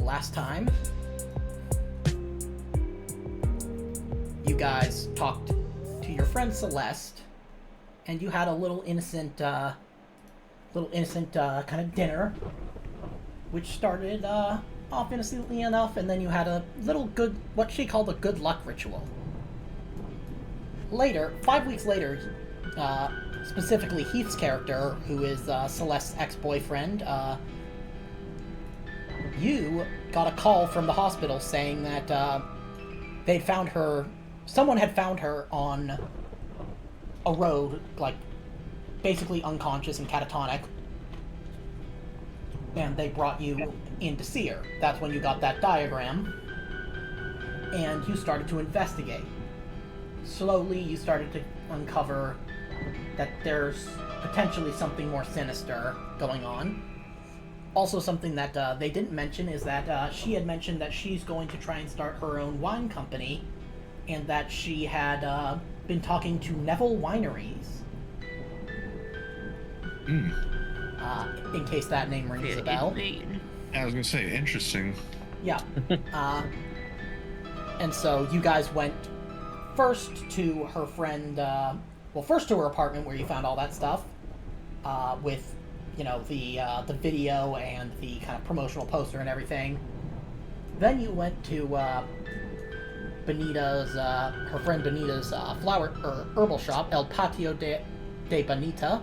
last time, you guys talked to your friend Celeste, and you had a little innocent kind of dinner, which started off innocently enough, and then you had a little good, what she called a good luck ritual. Later, 5 weeks later, specifically Heath's character, who is Celeste's ex-boyfriend, you got a call from the hospital saying that they'd found her, someone had found her on a road, like, basically unconscious and catatonic, and they brought you in to see her. That's when you got that diagram, and you started to investigate. Slowly, you started to uncover that there's potentially something more sinister going on. Also, something that they didn't mention is that she had mentioned that she's going to try and start her own wine company, and that she had been talking to Neville Wineries. In case that name rings a bell. I was gonna say, interesting. Yeah. And so you guys went first to her friend, first to her apartment where you found all that stuff, with, you know, the video and the kind of promotional poster and everything. Then you went to Benita's, her friend Benita's flower or herbal shop, El Patio de Benita,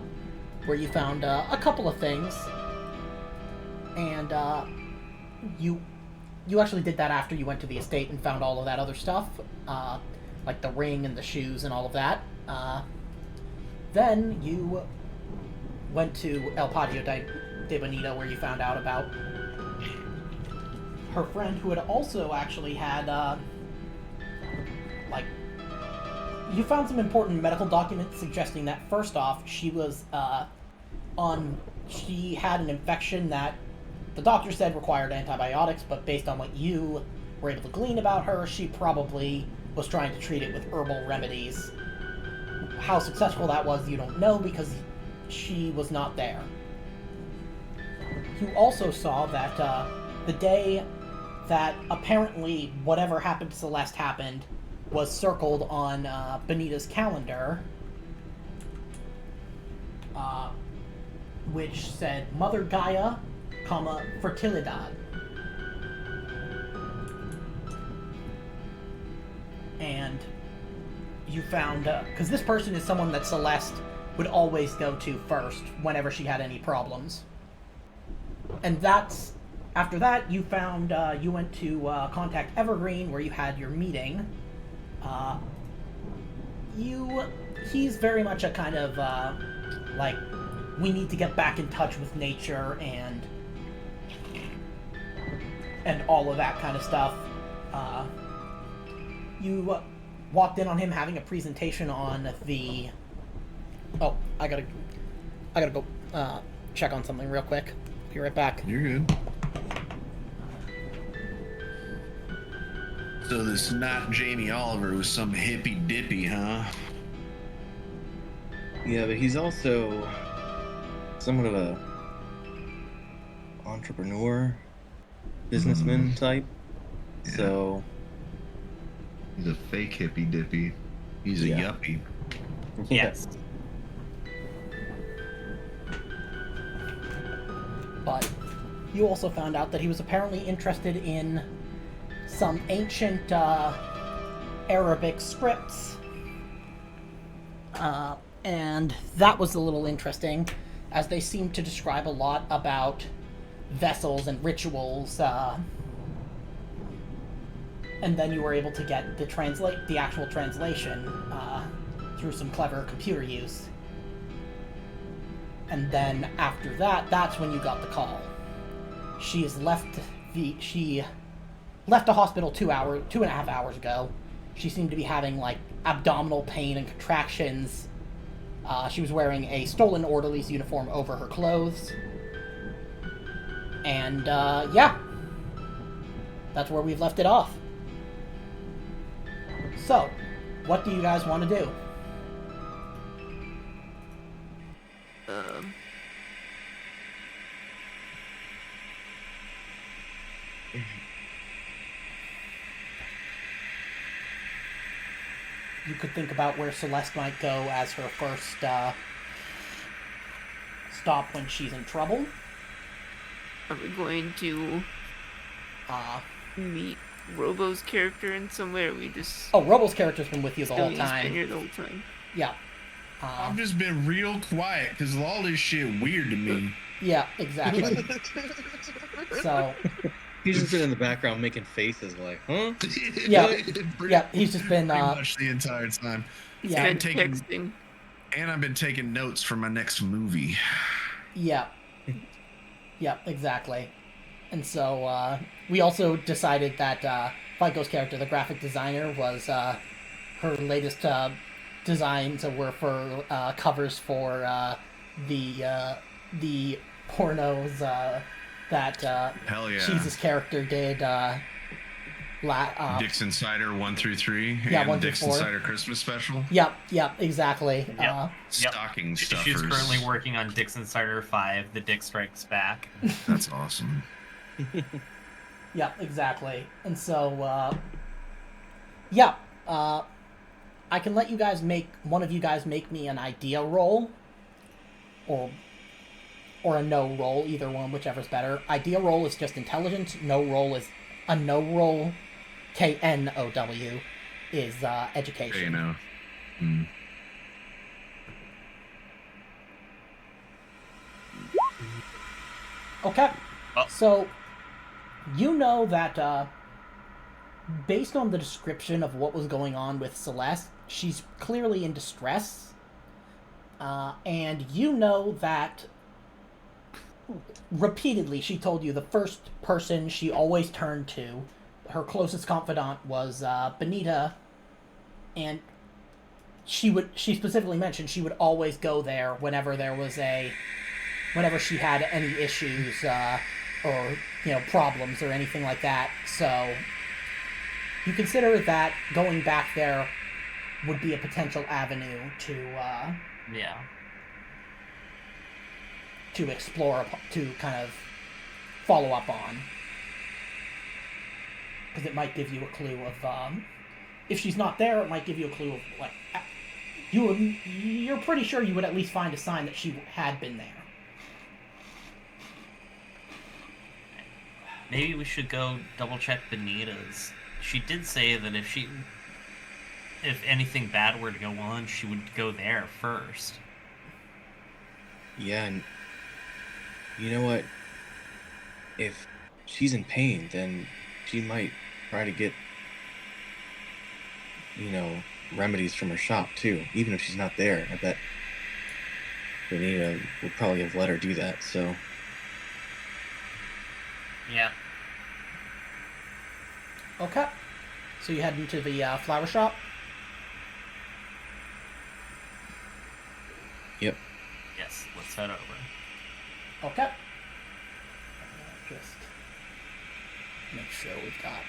where you found a couple of things, and you actually did that after you went to the estate and found all of that other stuff, like the ring and the shoes and all of that. Then you went to El Patio de Bonita, where you found out about her friend, who had also actually had, you found some important medical documents suggesting that, first off, she was, she had an infection that the doctor said required antibiotics, but based on what you were able to glean about her, she probably was trying to treat it with herbal remedies. How successful that was, you don't know, because she was not there. You also saw that the day that apparently whatever happened to Celeste happened was circled on Benita's calendar, which said Mother Gaia, Fertilidad. And you found, because this person is someone that Celeste would always go to first whenever she had any problems. And that's, after that, you found, you went to contact Evergreen, where you had your meeting. He's very much a kind of, we need to get back in touch with nature and all of that kind of stuff. You walked in on him having a presentation on the... Oh, I gotta go check on something real quick. Be right back. You're good. So this not Jamie Oliver was some hippy dippy, huh? Yeah, but he's also somewhat of a entrepreneur, businessman type. Yeah. So he's a fake hippy dippy. He's a yuppie. yes. But you also found out that he was apparently interested in some ancient Arabic scripts, and that was a little interesting, as they seemed to describe a lot about vessels and rituals, and then you were able to get the actual translation through some clever computer use. And then after that, that's when you got the call. She left the hospital 2.5 hours ago. She seemed to be having, like, abdominal pain and contractions. She was wearing a stolen orderly's uniform over her clothes. And, yeah. That's where we've left it off. So, what do you guys want to do? You could think about where Celeste might go as her first stop when she's in trouble. Are we going to Uh, meet Robo's character in some way, or we just... oh, Robo's character's been with you the whole He's been time. here the whole time. Yeah. I've just been real quiet because all this shit weird to me. Yeah, exactly. So... He's just been in the background making faces like, huh? Yeah, yeah, he's just been... pretty much the entire time. Yeah. And Texting. And I've been taking notes for my next movie. Yeah. Yeah, exactly. And so, we also decided that, FICO's character, the graphic designer, was, her latest, designs were for, covers for, the pornos, that, Hell yeah. Cheese's character did, Dixon Cider 1 through 3 Yeah, and 1 through Dixon 4. Cider Christmas special. Yep, exactly. Yep. Stocking stuffers. She's currently working on Dixon Cider 5, The Dick Strikes Back. That's awesome. Yeah, exactly. And so, I can let you guys one of you guys make me an idea roll, or a no roll, either one, whichever's better. Idea roll is just intelligence. No roll is a no roll. KNOW is education. You know. Mm. Okay. Oh. So, you know that, based on the description of what was going on with Celeste, she's clearly in distress. And you know that repeatedly she told you the first person she always turned to, her closest confidant, was Benita, and she specifically mentioned she would always go there whenever she had any issues, or, problems or anything like that. So you consider that going back there would be a potential avenue to Yeah. to explore, to kind of follow up on, because it might give you a clue of, if she's not there, it might give you a clue of, like, you're pretty sure you would at least find a sign that she had been there. Maybe we should go double check Benita's. She did say that if anything bad were to go on, she would go there first. Yeah, and you know what? If she's in pain, then she might try to get, remedies from her shop too. Even if she's not there, I bet Benita would probably have let her do that, so... Yeah. Okay. So you head into the flower shop? Yep. Yes, let's head over. Okay. Just make sure we've got...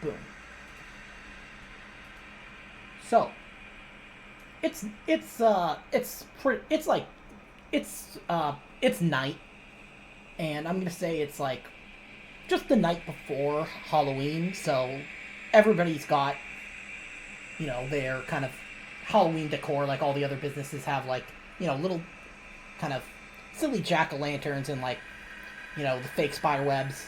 Boom. So, it's night, and I'm gonna say it's like just the night before Halloween, so everybody's got, their kind of Halloween decor, like all the other businesses have, like, little kind of silly jack-o'-lanterns and, like, the fake spider webs.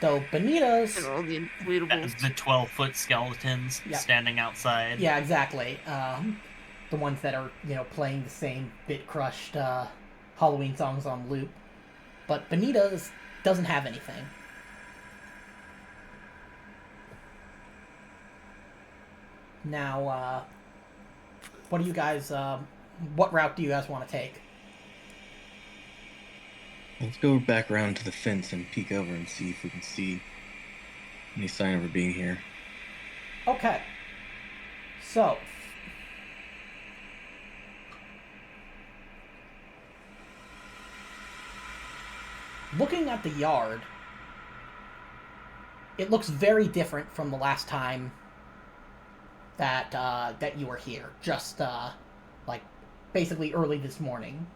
Though Benita's... And all the inflatables. The 12-foot skeletons standing outside. Yeah, exactly. The ones that are, playing the same bit-crushed Halloween songs on loop. But Benita's doesn't have anything. Now, what do you guys... what route do you guys want to take? Let's go back around to the fence and peek over and see if we can see any sign of her being here. Okay. So... looking at the yard, it looks very different from the last time that you were here. Just, like, basically early this morning.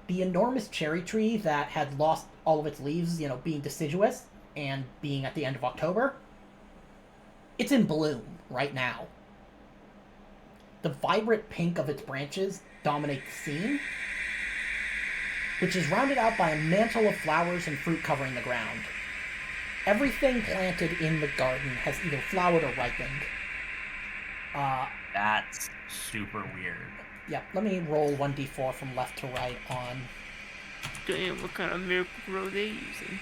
the enormous cherry tree that had lost all of its leaves, being deciduous and being at the end of October, it's in bloom right now. The vibrant pink of its branches dominate the scene, which is rounded out by a mantle of flowers and fruit covering the ground. Everything planted in the garden has either flowered or ripened. That's super weird. Yeah, let me roll 1d4 from left to right on... Damn, what kind of miracle grow they using?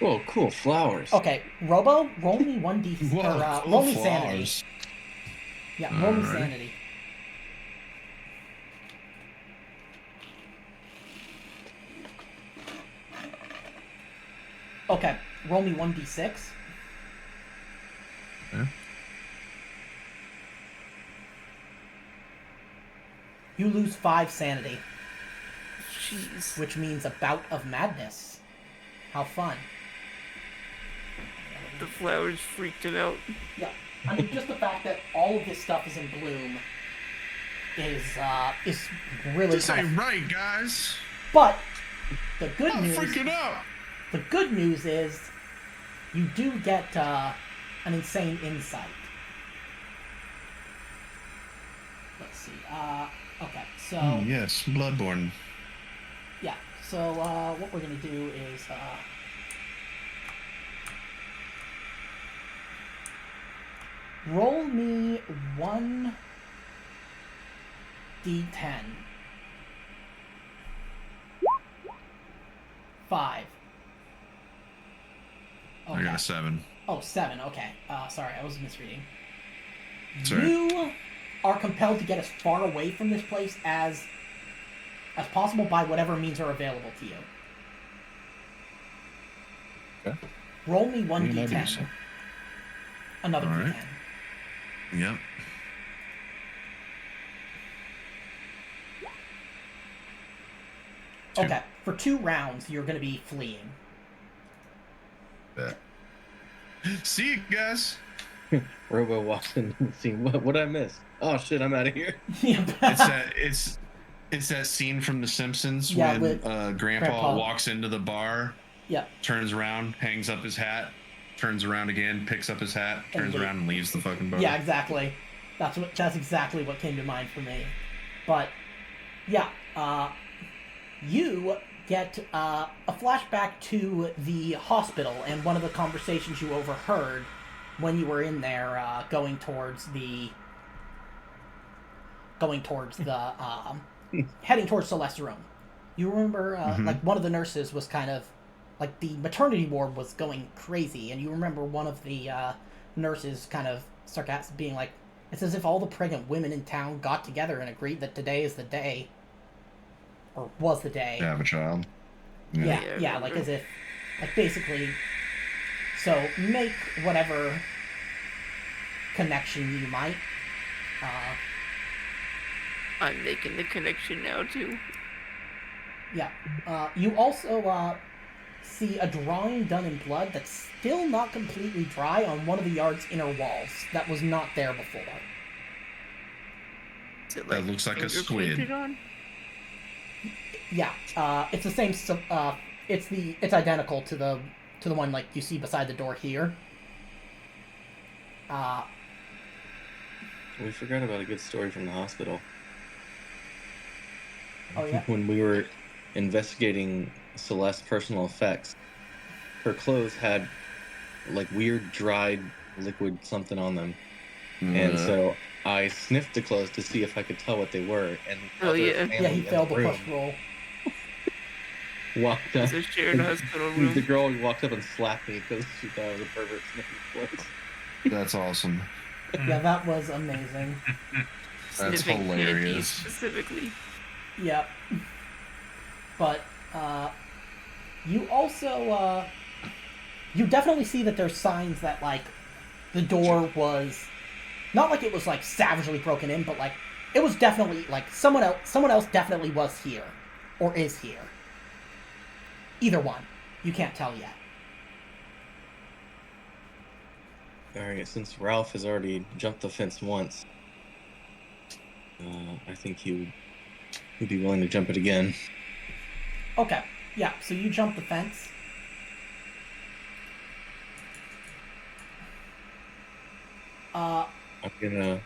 Whoa, cool flowers. Okay, Robo, roll me 1d... Whoa, cool roll me flowers. sanity. Yeah, roll me Alright. sanity. Okay, roll me 1d6. Okay. You lose 5 sanity, Jeez. which means a bout of madness. How fun. The flowers freaked him out. Yeah, I mean, just the fact that all of this stuff is in bloom is really This kind ain't of... right, guys. But the good I'm news... freaking out. The good news is you do get an insane insight. Let's see. Okay, so... Yes, Bloodborne. Yeah, so what we're going to do is... roll me 1d10. Five. I got a 7. Oh, 7, okay. Sorry, I was misreading. Sorry. You are compelled to get as far away from this place as possible by whatever means are available to you. Okay. Roll me Yeah, that'd be 1d10. awesome. Another Alright. d10. Yep. Two. Okay, for 2 rounds, you're going to be fleeing. Bet. See you guys. Robo walks into the scene. What did I miss? Oh shit, I'm out of here. It's that scene from The Simpsons Yeah, when with Grandpa walks into the bar, Yeah. turns around, hangs up his hat, turns around again, picks up his hat, turns leaves. around and leaves the fucking bar. Yeah, exactly. That's exactly what came to mind for me. But yeah, you get a flashback to the hospital and one of the conversations you overheard when you were in there, going towards the heading towards Celeste's room. You remember, like, one of the nurses was kind of, like, the maternity ward was going crazy, and you remember one of the nurses kind of sarcastic being like, it's as if all the pregnant women in town got together and agreed that today is the day, or was the day. To have a child. Yeah, like, as if, like, basically, so make whatever connection you might. I'm making the connection now, too. Yeah. You also see a drawing done in blood that's still not completely dry on one of the yard's inner walls that was not there before. Is it, That looks like a squid. fingerprinted on? Yeah. It's the same. It's identical to the one like you see beside the door here. We forgot about a good story from the hospital. Oh yeah. When we were investigating Celeste's personal effects, her clothes had like weird dried liquid something on them. And so I sniffed the clothes to see if I could tell what they were. And Oh, yeah. Yeah, he failed the push roll. Walked up. It's a shared hospital room. The girl walked up and slapped me because she thought I was a pervert sniffing clothes. That's awesome. Yeah, that was amazing. That's Sniffing panties hilarious. specifically. Yep. But, you also, you definitely see that there's signs that, like, the door was, not like it was, like, savagely broken in, but, like, it was definitely, like, someone else definitely was here. Or is here. Either one. You can't tell yet. Alright, since Ralph has already jumped the fence once, I think he would would be willing to jump it again. Okay. Yeah. So you jump the fence. I'm gonna.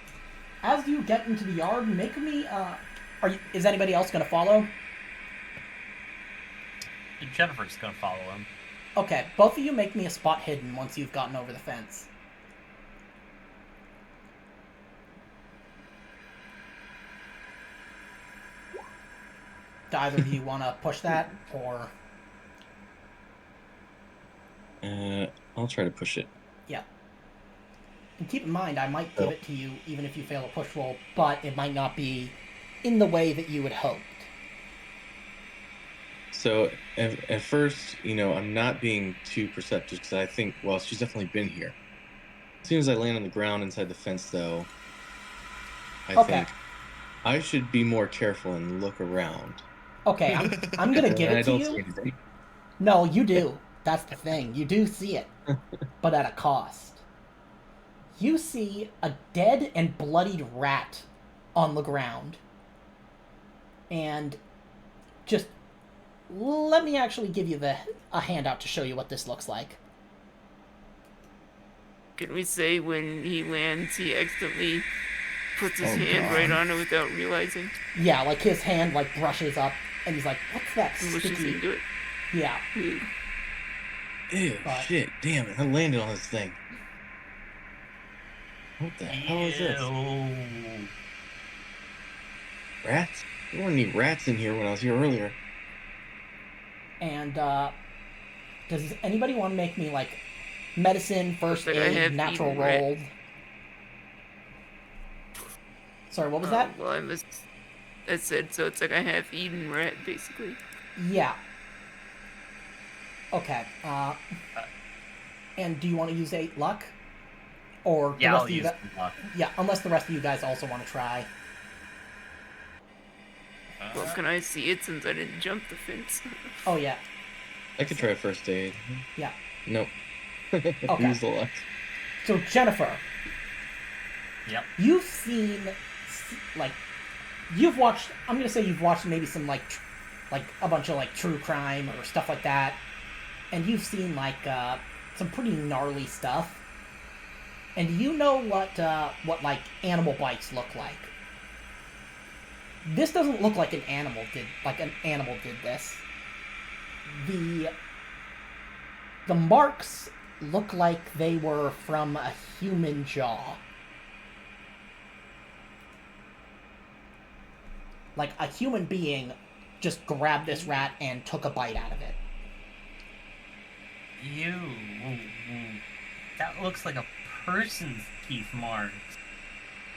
As you get into the yard, make me. Is anybody else gonna follow? Jennifer's gonna follow him. Okay. Both of you make me a spot hidden once you've gotten over the fence. Do either of you want to push that, or? I'll try to push it. Yeah. And keep in mind, I might give it to you even if you fail a push roll, but it might not be in the way that you had hoped. So at first, I'm not being too perceptive because I think, well, she's definitely been here. As soon as I land on the ground inside the fence, though, I think I should be more careful and look around. Okay, I'm gonna give And I it to don't you. see anything. No, you do. That's the thing. You do see it, but at a cost. You see a dead and bloodied rat on the ground. And just let me actually give you a handout to show you what this looks like. Can we say when he lands, he accidentally puts his hand God. right on it without realizing? Yeah, like his hand like brushes up, and he's like, "What's that And pushes sticky?" into it. Yeah. Ooh. Ew, But- shit, damn it, I landed on this thing. What the hell is this? Ew. Rats? There weren't any rats in here when I was here earlier. And does anybody want to make me like medicine, first Looks like I aid, have natural eaten rat. roll? Sorry, what was that? Well, I said, so it's like I have eaten rat, basically. Yeah. Okay. And do you want to use 8 luck? Or the Yeah, rest I'll of you use guys? luck. Yeah, unless the rest of you guys also want to try. Well, can I see it since I didn't jump the fence? Oh yeah. I could try first aid. Yeah. Nope. Okay. Use the luck. So Jennifer, Yep. you've seen like you've watched. I'm gonna say you've watched maybe some like a bunch of like true crime or stuff like that, and you've seen like some pretty gnarly stuff. And you know what like animal bites look like. This doesn't look like an animal did this. The marks look like they were from a human jaw. Like a human being just grabbed this rat and took a bite out of it. Ew. That looks like a person's teeth marks.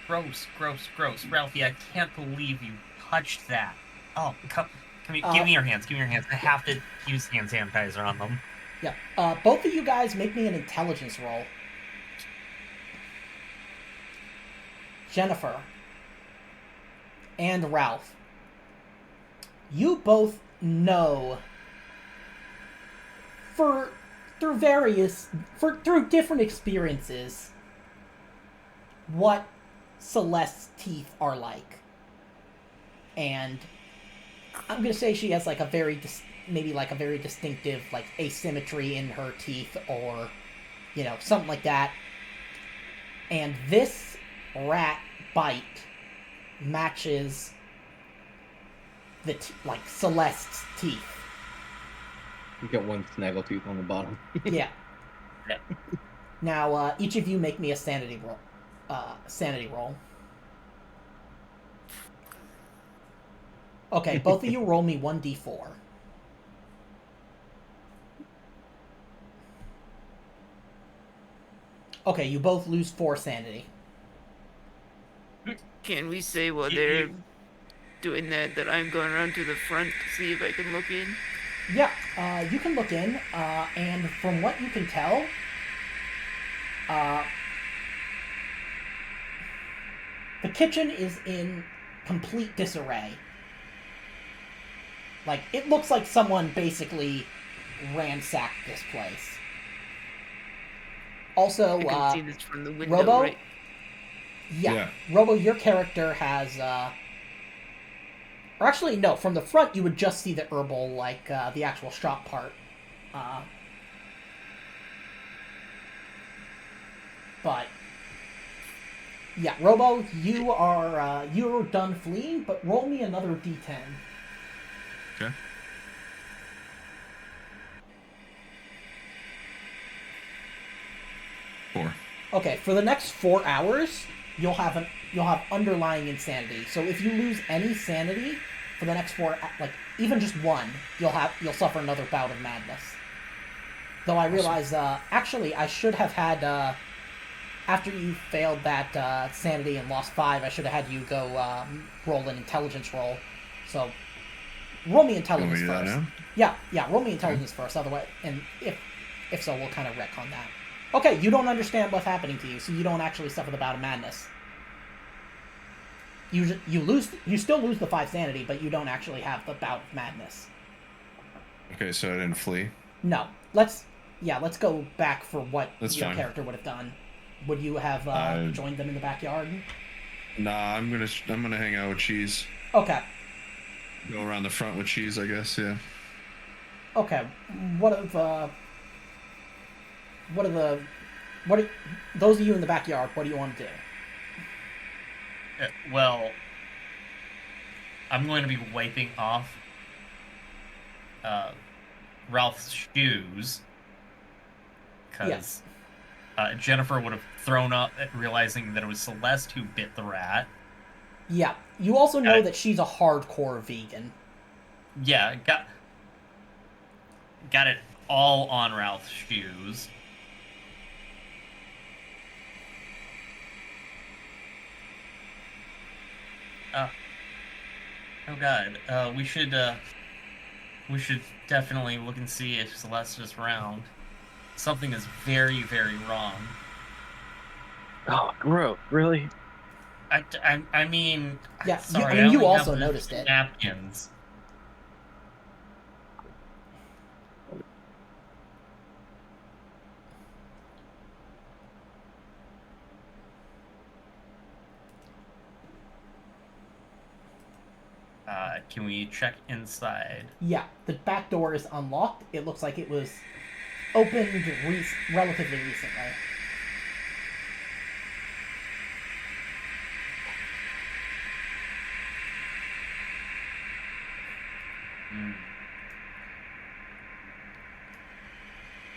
Gross, gross, gross. Ralphie, I can't believe you touched that. Oh, come here, give me your hands, give me your hands. I have to use hand sanitizer on them. Yeah. Both of you guys make me an intelligence roll. Jennifer and Ralph. You both know through different experiences what Celeste's teeth are like. And I'm gonna say she has like a very very distinctive like asymmetry in her teeth, or something like that. And this rat bite matches like Celeste's teeth. You got one snaggle tooth on the bottom. Yeah. Yeah. Now, each of you make me a sanity roll. Okay, both of you roll me 1d4. Okay, you both lose 4 sanity. Can we say while they're doing that I'm going around to the front to see if I can look in? Yeah, you can look in, and from what you can tell, the kitchen is in complete disarray. Like, it looks like someone basically ransacked this place. Also, I can see this from the window, Robo? right? Yeah. Yeah. Robo, your character has Or actually, no. From the front, you would just see the herbal, like the actual shop part. But yeah, Robo, you're done fleeing, but roll me another d10. Okay. Four. Okay, for the next 4 hours, you'll have underlying insanity. So if you lose any sanity for the next 4, like even just one, you'll suffer another bout of madness. Though I realize, actually, I should have had after you failed that sanity and lost 5, I should have had you go roll an intelligence roll. So roll me intelligence Can we do that first. now? Yeah, roll me intelligence first. Otherwise, and if so, we'll kind of wreck on that. Okay, you don't understand what's happening to you, so you don't actually suffer the bout of madness. You still lose the 5 sanity, but you don't actually have the bout of madness. Okay, so I didn't flee. No, let's go back for what That's your fine. character would have done. Would you have joined them in the backyard? Nah, I'm gonna hang out with Cheese. Okay. Go around the front with Cheese, I guess. Yeah. Okay. Those of you in the backyard, what do you want to do? Well, I'm going to be wiping off Ralph's shoes because Jennifer would have thrown up at realizing that it was Celeste who bit the rat. Yeah. You also know that she's a hardcore vegan. Yeah, got it all on Ralph's shoes. Oh god. We should definitely look and see if Celeste is around. Something is very, very wrong. Oh, gross! Really? I mean, Yeah, sorry, you only also have noticed it. Napkins. Can we check inside? Yeah, the back door is unlocked. It looks like it was opened relatively recently.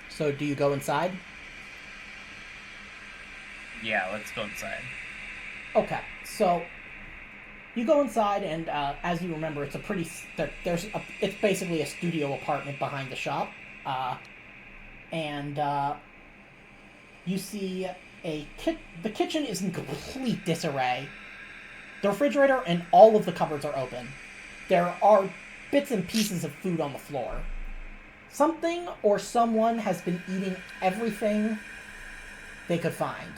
So do you go inside? Yeah, let's go inside. Okay, so you go inside, and as you remember, it's it's basically a studio apartment behind the shop, and you see the kitchen is in complete disarray. The refrigerator and all of the cupboards are open. There are bits and pieces of food on the floor. Something or someone has been eating everything they could find.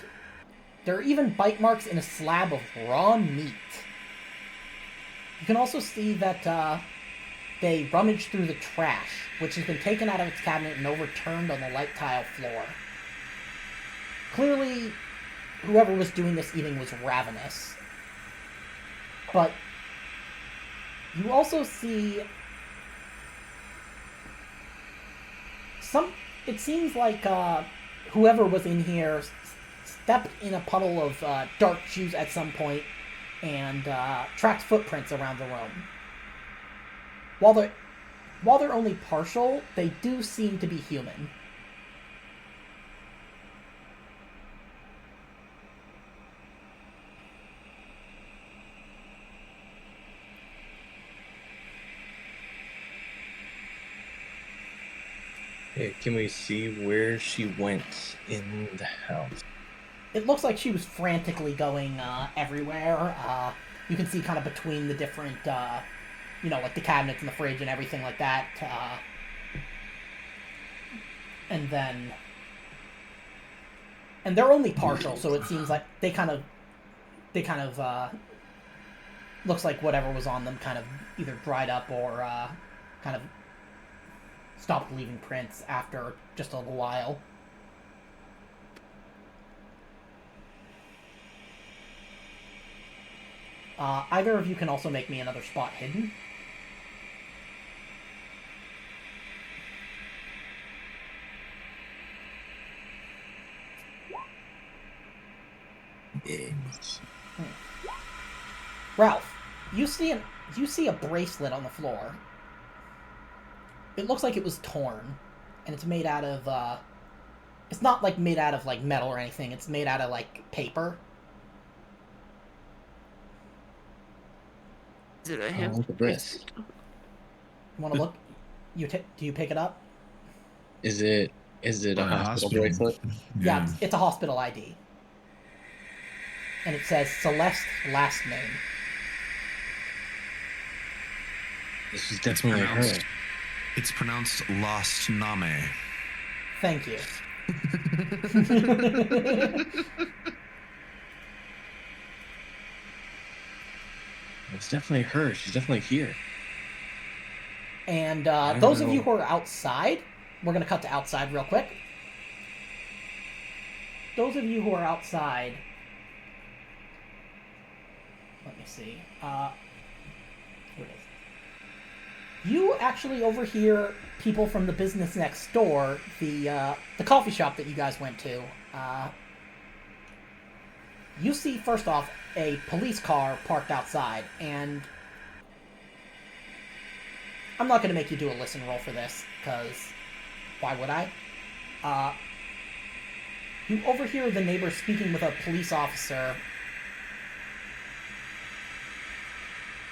There are even bite marks in a slab of raw meat. You can also see that they rummaged through the trash, which has been taken out of its cabinet and overturned on the light tile floor. Clearly, whoever was doing this eating was ravenous. But you also see it seems like whoever was in here stepped in a puddle of dark juice at some point and tracked footprints around the room. While they're only partial, they do seem to be human. Hey, can we see where she went in the house? It looks like she was frantically going everywhere. You can see kind of between the different, like the cabinets and the fridge and everything like that. And they're only partial, so it seems like they kind of looks like whatever was on them kind of either dried up or kind of stopped leaving prints after just a little while. Either of you can also make me another spot hidden. Ralph, you see a bracelet on the floor. It looks like it was torn, and it's made out of it's not like made out of like metal or anything. It's made out of like paper. Is it a hemp? Look at this. You want to look? Do you pick it up? Is it a hospital bracelet? Yeah, it's a hospital ID. And it says Celeste last name. This is definitely her. It's pronounced Lost Name. Thank you. It's definitely her. She's definitely here. And those of you who are outside, we're going to cut to outside real quick. Those of you who are outside, let me see. Here it is. You actually overhear people from the business next door, the coffee shop that you guys went to. You see, first off, a police car parked outside, and I'm not going to make you do a listen roll for this, because why would I? You overhear the neighbor speaking with a police officer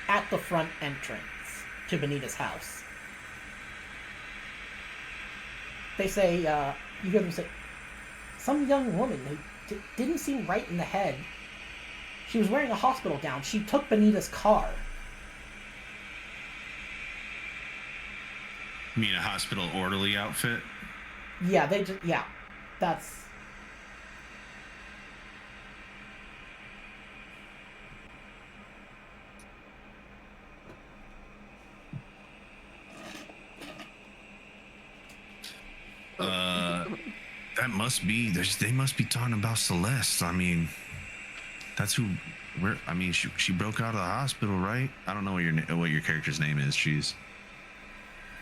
at the front entrance to Benita's house. They say, you hear them say, some young woman who didn't seem right in the head. She was wearing a hospital gown. She took Benita's car. You mean a hospital orderly outfit? Yeah, that's... That must be. They must be talking about Celeste. I mean, that's who. I mean, she broke out of the hospital, right? I don't know what your character's name is. She's.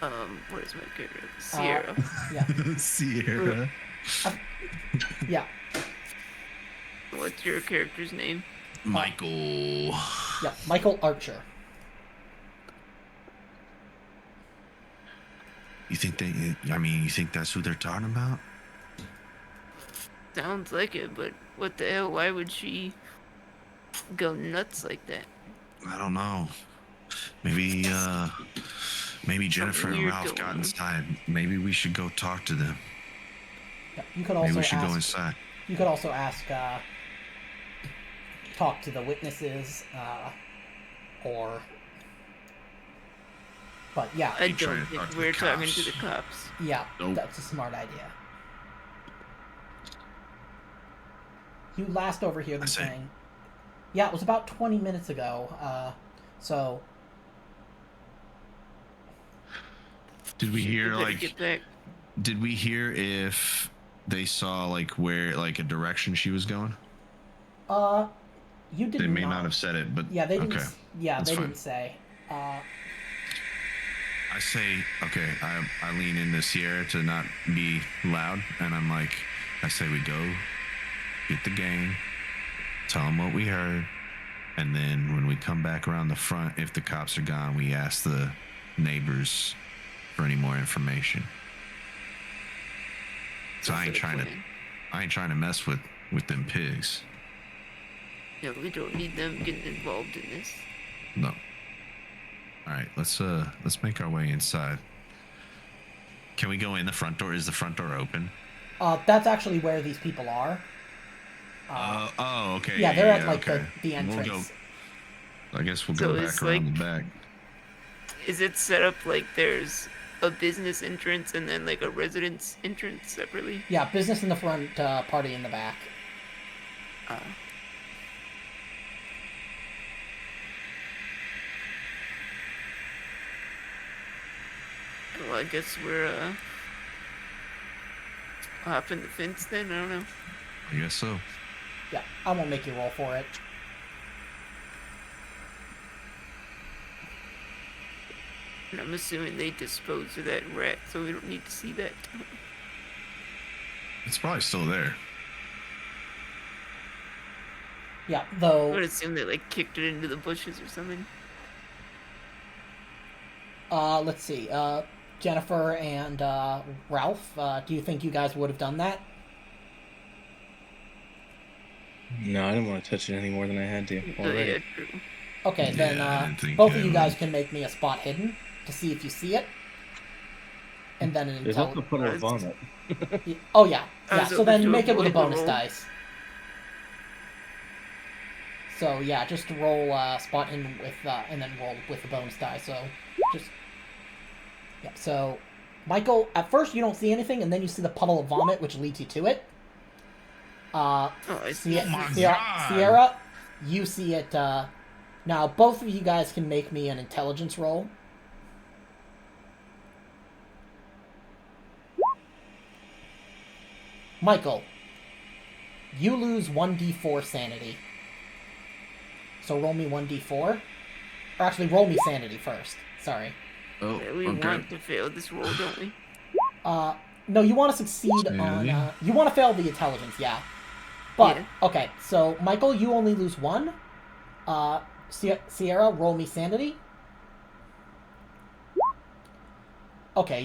What is my character? Sierra. Yeah. Sierra. Yeah. What's your character's name? Michael. Yeah, Michael Archer. You think you think that's who they're talking about? Sounds like it, but what the hell? Why would she go nuts like that? I don't know. Maybe Jennifer and weird Ralph going got on. inside. Maybe we should go talk to them. Yeah, you could also Maybe we should ask, go inside. You could also ask, talk to the witnesses, or... But yeah, I trying don't to think talk to we're the talking cops. to the cops. yeah, Nope. that's a smart idea. You last overhear them I see. saying, yeah, it was about 20 minutes ago, so... Did we hear We better like? get back. Did we hear if they saw like where like a direction she was going? You did They may not have said it, but Yeah, they didn't. Okay, Yeah, that's they fine. didn't say. I say okay. I lean into Sierra to not be loud, and I'm like, I say we go get the gang, tell them what we heard, and then when we come back around the front, if the cops are gone, we ask the neighbors for any more information. So I ain't trying to mess with them pigs. Yeah, we don't need them getting involved in this. No. All right, let's make our way inside. Can we go in the front door? Is the front door open? That's actually where these people are. Okay. Yeah, they're at like okay. the entrance. We'll go. I guess we'll So go it's back around like- the back. Is it set up like there's a business entrance and then like a residence entrance separately? Yeah, business in the front, party in the back. Well, I guess we're hopping the fence then. I don't know. I guess so. Yeah, I won't make you roll for it. And I'm assuming they disposed of that rat, so we don't need to see that. It's probably still there. Yeah, I though. would assume they like kicked it into the bushes or something. Let's see. Jennifer and Ralph. Do you think you guys would have done that? No, I didn't want to touch it any more than I had to Oh, already. yeah, true. Okay, Yeah, then I didn't think both of that you guys would- can make me a spot hidden to see if you see it, and then an There's also a puddle of Us. vomit. Oh yeah, I yeah. was So hoping then to make it with a avoid the bonus roll. dice. So yeah, just roll spot hidden with and then roll with the bonus die. So just yeah. So Michael, at first you don't see anything, and then you see the puddle of vomit, which leads you to it. Oh, I see. Oh my Sierra, God. Sierra, you see it. Now both of you guys can make me an intelligence roll. Michael, you lose 1d4 sanity. So roll me 1d4. Or actually, roll me sanity first. Sorry. Oh, Yeah, we okay. want to fail this roll, don't we? No, you want to succeed Sanity? on. You want to fail the intelligence, yeah. But, Yeah. okay, so Michael, you only lose 1. Sierra, roll me sanity. Okay,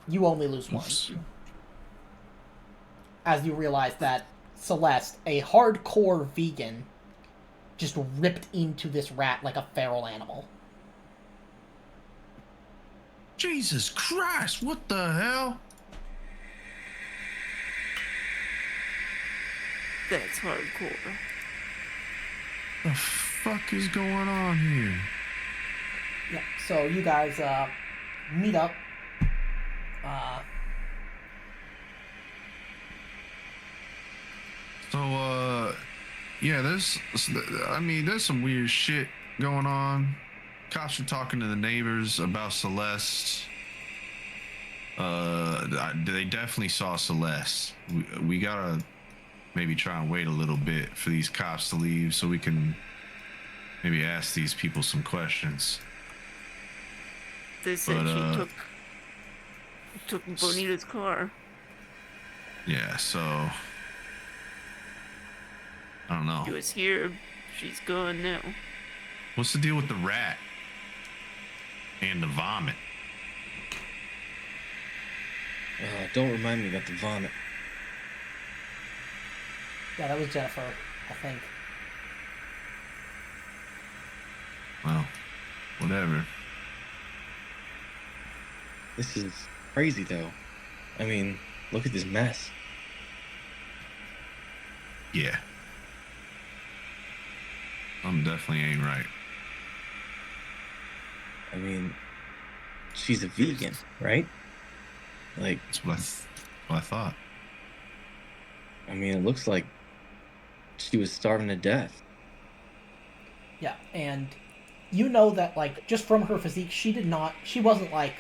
you only lose 1. Oops. As you realize that Celeste, a hardcore vegan, just ripped into this rat like a feral animal. Jesus Christ! What the hell? That's hardcore. The fuck is going on here? Yeah, so you guys meet up. Yeah, there's some weird shit going on. Cops are talking to the neighbors about Celeste. They definitely saw Celeste. We gotta maybe try and wait a little bit for these cops to leave so we can maybe ask these people some questions. They said But, she took Bonita's car. Yeah, so I don't know. She was here. She's gone now. What's the deal with the rat and the vomit? Don't remind me about the vomit. Yeah, that was Jennifer, I think. Well, whatever. This is crazy, though. I mean, look at this mess. Yeah. Definitely ain't right. I mean, she's a vegan, right? Like, That's what I thought. I mean, it looks like she was starving to death. Yeah, and you know that, like, just from her physique, she wasn't like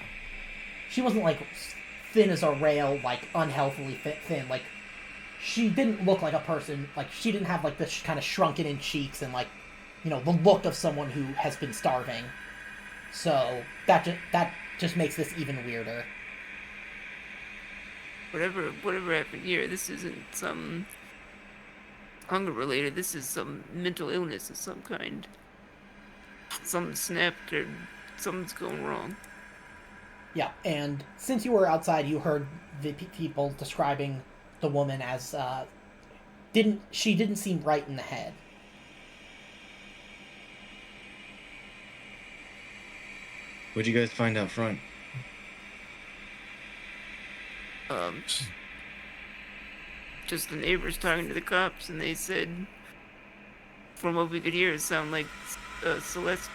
thin as a rail, like, unhealthily thin. Like, she didn't look like a person, like, she didn't have, like, this kind of shrunken in cheeks and, like, you know, the look of someone who has been starving. So, that just makes this even weirder. Whatever happened here, this isn't some hunger related. This is some mental illness of some kind. Something snapped or something's going wrong. Yeah, and since you were outside, you heard the people describing the woman as, she didn't seem right in the head. What'd you guys find out front? Just the neighbors talking to the cops, and they said, from what we could hear, it sounded like Celeste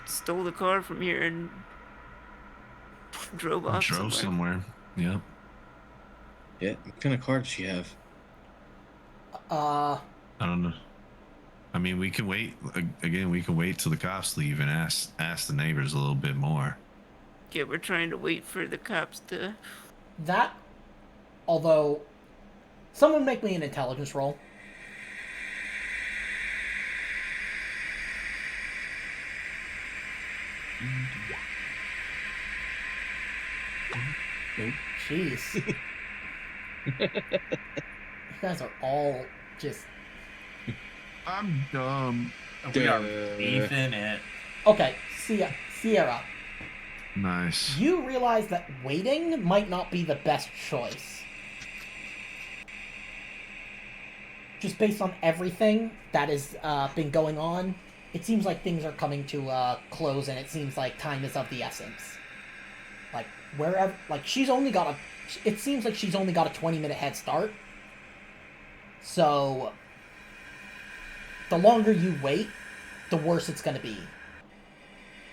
stole the car from here and drove off Drove somewhere. Yep. Yeah, what kind of car did she have? I don't know. I mean, we can wait. Again, we can wait till the cops leave and ask the neighbors a little bit more. Yeah, we're trying to wait for the cops to... That, although, someone make me an intelligence roll. Jeez. You guys are all just... I'm dumb. We are Duh. leaving it. Okay, Sierra. Nice. You realize that waiting might not be the best choice. Just based on everything that has been going on, it seems like things are coming to a close, and it seems like time is of the essence. Like, wherever... Like, she's only got a... It seems like she's only got a 20-minute head start. So... The longer you wait, the worse it's going to be.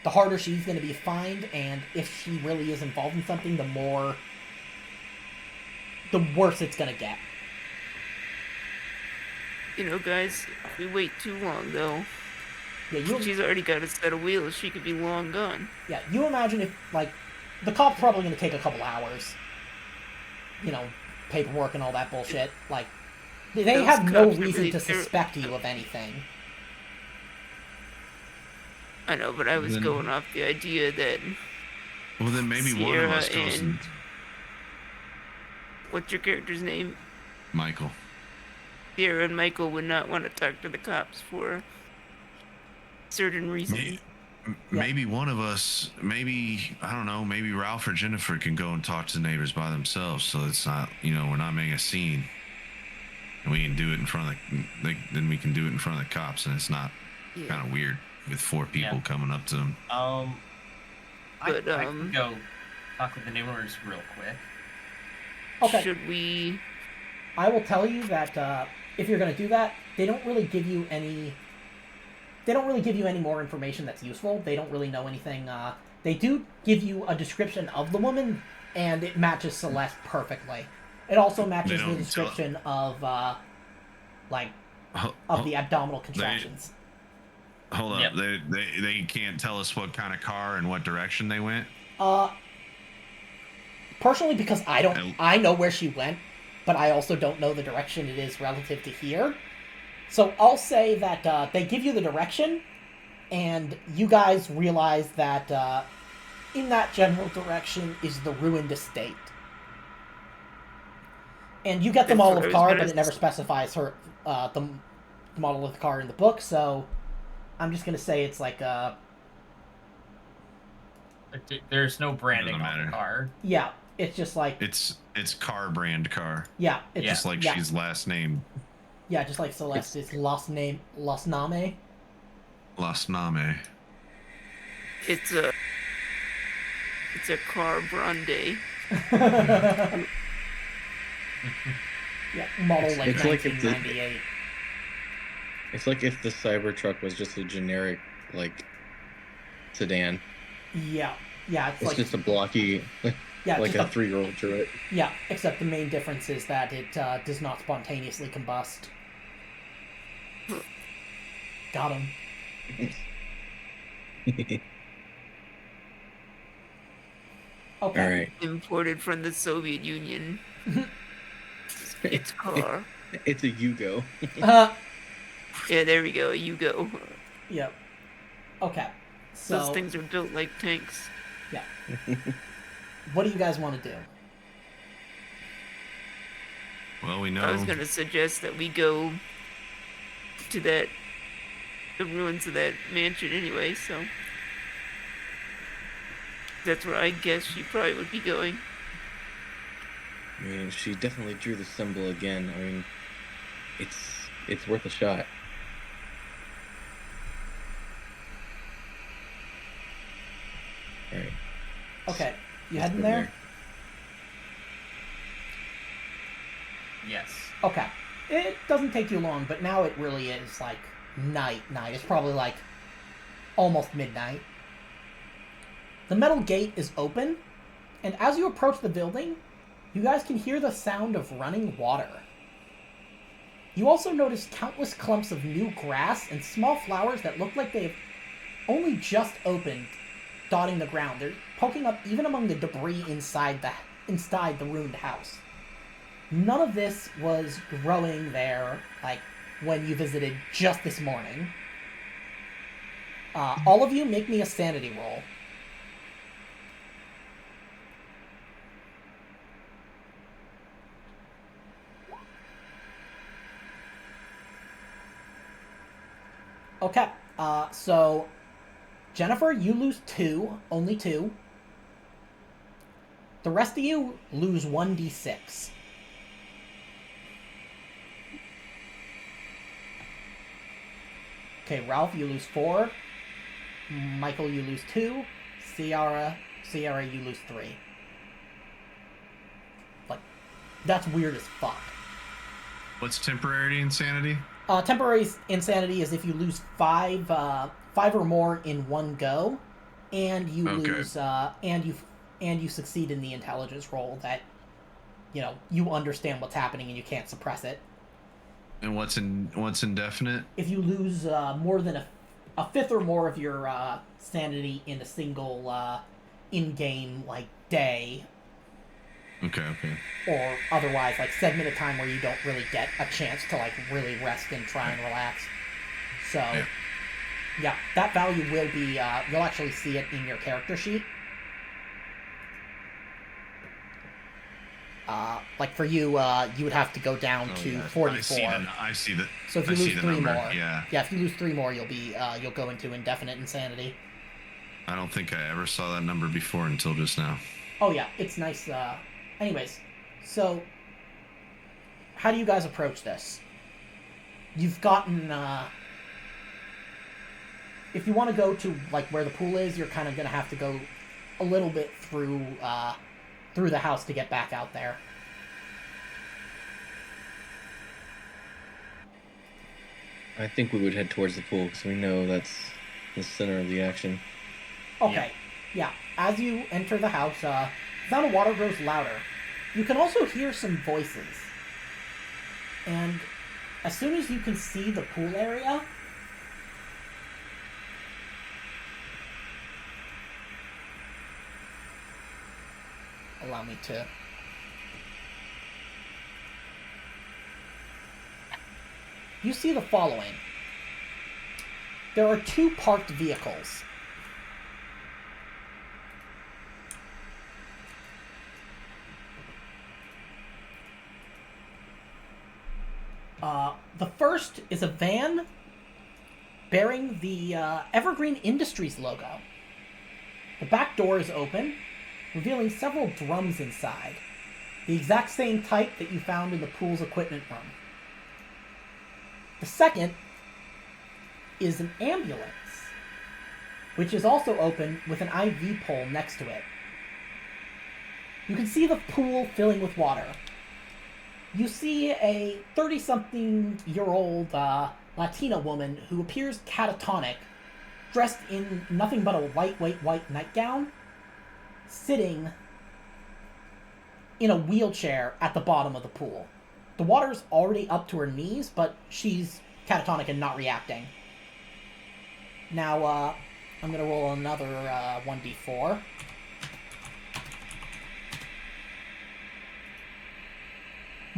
The harder she's going to be to find, and if she really is involved in something, the worse it's going to get. You know, guys, if we wait too long, though, Yeah, she's already got a set of wheels. She could be long gone. Yeah, you imagine if, like, the cop's probably going to take a couple hours. You know, paperwork and all that bullshit. Like, they Those have no cops are reason really to suspect you of anything. I know, but I was Then- going off the idea that Well, then maybe one of Sierra us goes and... What's your character's name? Michael. Sierra and Michael would not want to talk to the cops for certain reasons. Maybe one of us, maybe, I don't know, maybe Ralph or Jennifer can go and talk to the neighbors by themselves, so it's not, we're not making a scene. And we can do it in front of then we can do it in front of the cops, and it's not Yeah. kind of weird with 4 people Yeah. coming up to them. I But, can go talk with the neighbors real quick. Okay, Should we... I will tell you that if you're going to do that, they don't really give you any... They don't really give you any more information that's useful. They don't really know anything. They do give you a description of the woman, and it matches Celeste perfectly. It also matches the don't description of, the abdominal contractions. Hold up, Yep. they can't tell us what kind of car and what direction they went? Personally, because Oh. I know where she went, but I also don't know the direction it is relative to here. So I'll say that they give you the direction, and you guys realize that in that general direction is the ruined estate. And you get the That's model what I of was car, gonna but it never specifies the model of the car in the book, so I'm just going to say it's like There's no branding Doesn't on the matter. car. yeah, it's just like, It's car brand car. yeah, it's Yeah. Just like yeah, she's last name yeah, just like Celeste is Los Name, Los Name. Las Name. It's a car Brande. Yeah, model like It's like if the- 1998. It's like if the Cybertruck was just a generic, like, sedan. Yeah, it's It's like just a blocky, yeah, like just a 3-year-old turret. yeah. Except the main difference is that it does not spontaneously combust. Got him. Okay. All right. Imported from the Soviet Union. It's car. It's a Yugo. Yeah, there we go. You go. Yep. Okay. So Those things are built like tanks. yeah. What do you guys want to do? Well, we know. I was gonna suggest that we go to the ruins of that mansion anyway, so that's where I guess she probably would be going. I mean, she definitely drew the symbol again. I mean, it's worth a shot. All right. Okay. You let's heading go there? Yes. Okay. It doesn't take you long, but now it really is like night. It's probably like almost midnight. The metal gate is open, and as you approach the building, you guys can hear the sound of running water. You also notice countless clumps of new grass and small flowers that look like they've only just opened, dotting the ground. They're poking up even among the debris inside the ruined house. None of this was growing there, like, when you visited just this morning. All of you make me a sanity roll. Okay. So Jennifer, you lose 2, only 2. The rest of you lose 1d6. Okay, Ralph, you lose 4. Michael, you lose 2. Sierra, you lose 3. Like, that's weird as fuck. What's temporary insanity? Temporary insanity is if you lose 5 or more in one go, and you lose, and you succeed in the intelligence roll that, you understand what's happening and you can't suppress it. And what's indefinite? If you lose more than a fifth or more of your sanity in a single in-game day, Okay. or otherwise segment of time where you don't really get a chance to really rest and try and relax. So yeah, that value will be you'll actually see it in your character sheet. For you, you would have to go down to 44. I see that. So if you lose 3 number. more, yeah, if you lose 3 more, you'll go into indefinite insanity. I don't think I ever saw that number before until just now. Oh yeah, it's nice. Anyways, so how do you guys approach this? You've gotten. If you want to go to where the pool is, you're kind of gonna have to go a little bit through the house to get back out there. I think we would head towards the pool because we know that's the center of the action. Okay. Yeah. As you enter the house, the sound of water grows louder. You can also hear some voices. And as soon as you can see the pool area, allow me to... You see the following. There are 2 parked vehicles. The first is a van bearing the Evergreen Industries logo. The back door is open, revealing several drums inside, the exact same type that you found in the pool's equipment room. The second is an ambulance, which is also open with an IV pole next to it. You can see the pool filling with water. You see a 30-something-year-old Latina woman who appears catatonic, dressed in nothing but a lightweight white nightgown, sitting in a wheelchair at the bottom of the pool. The water's already up to her knees, but she's catatonic and not reacting. Now, I'm gonna roll another 1d4.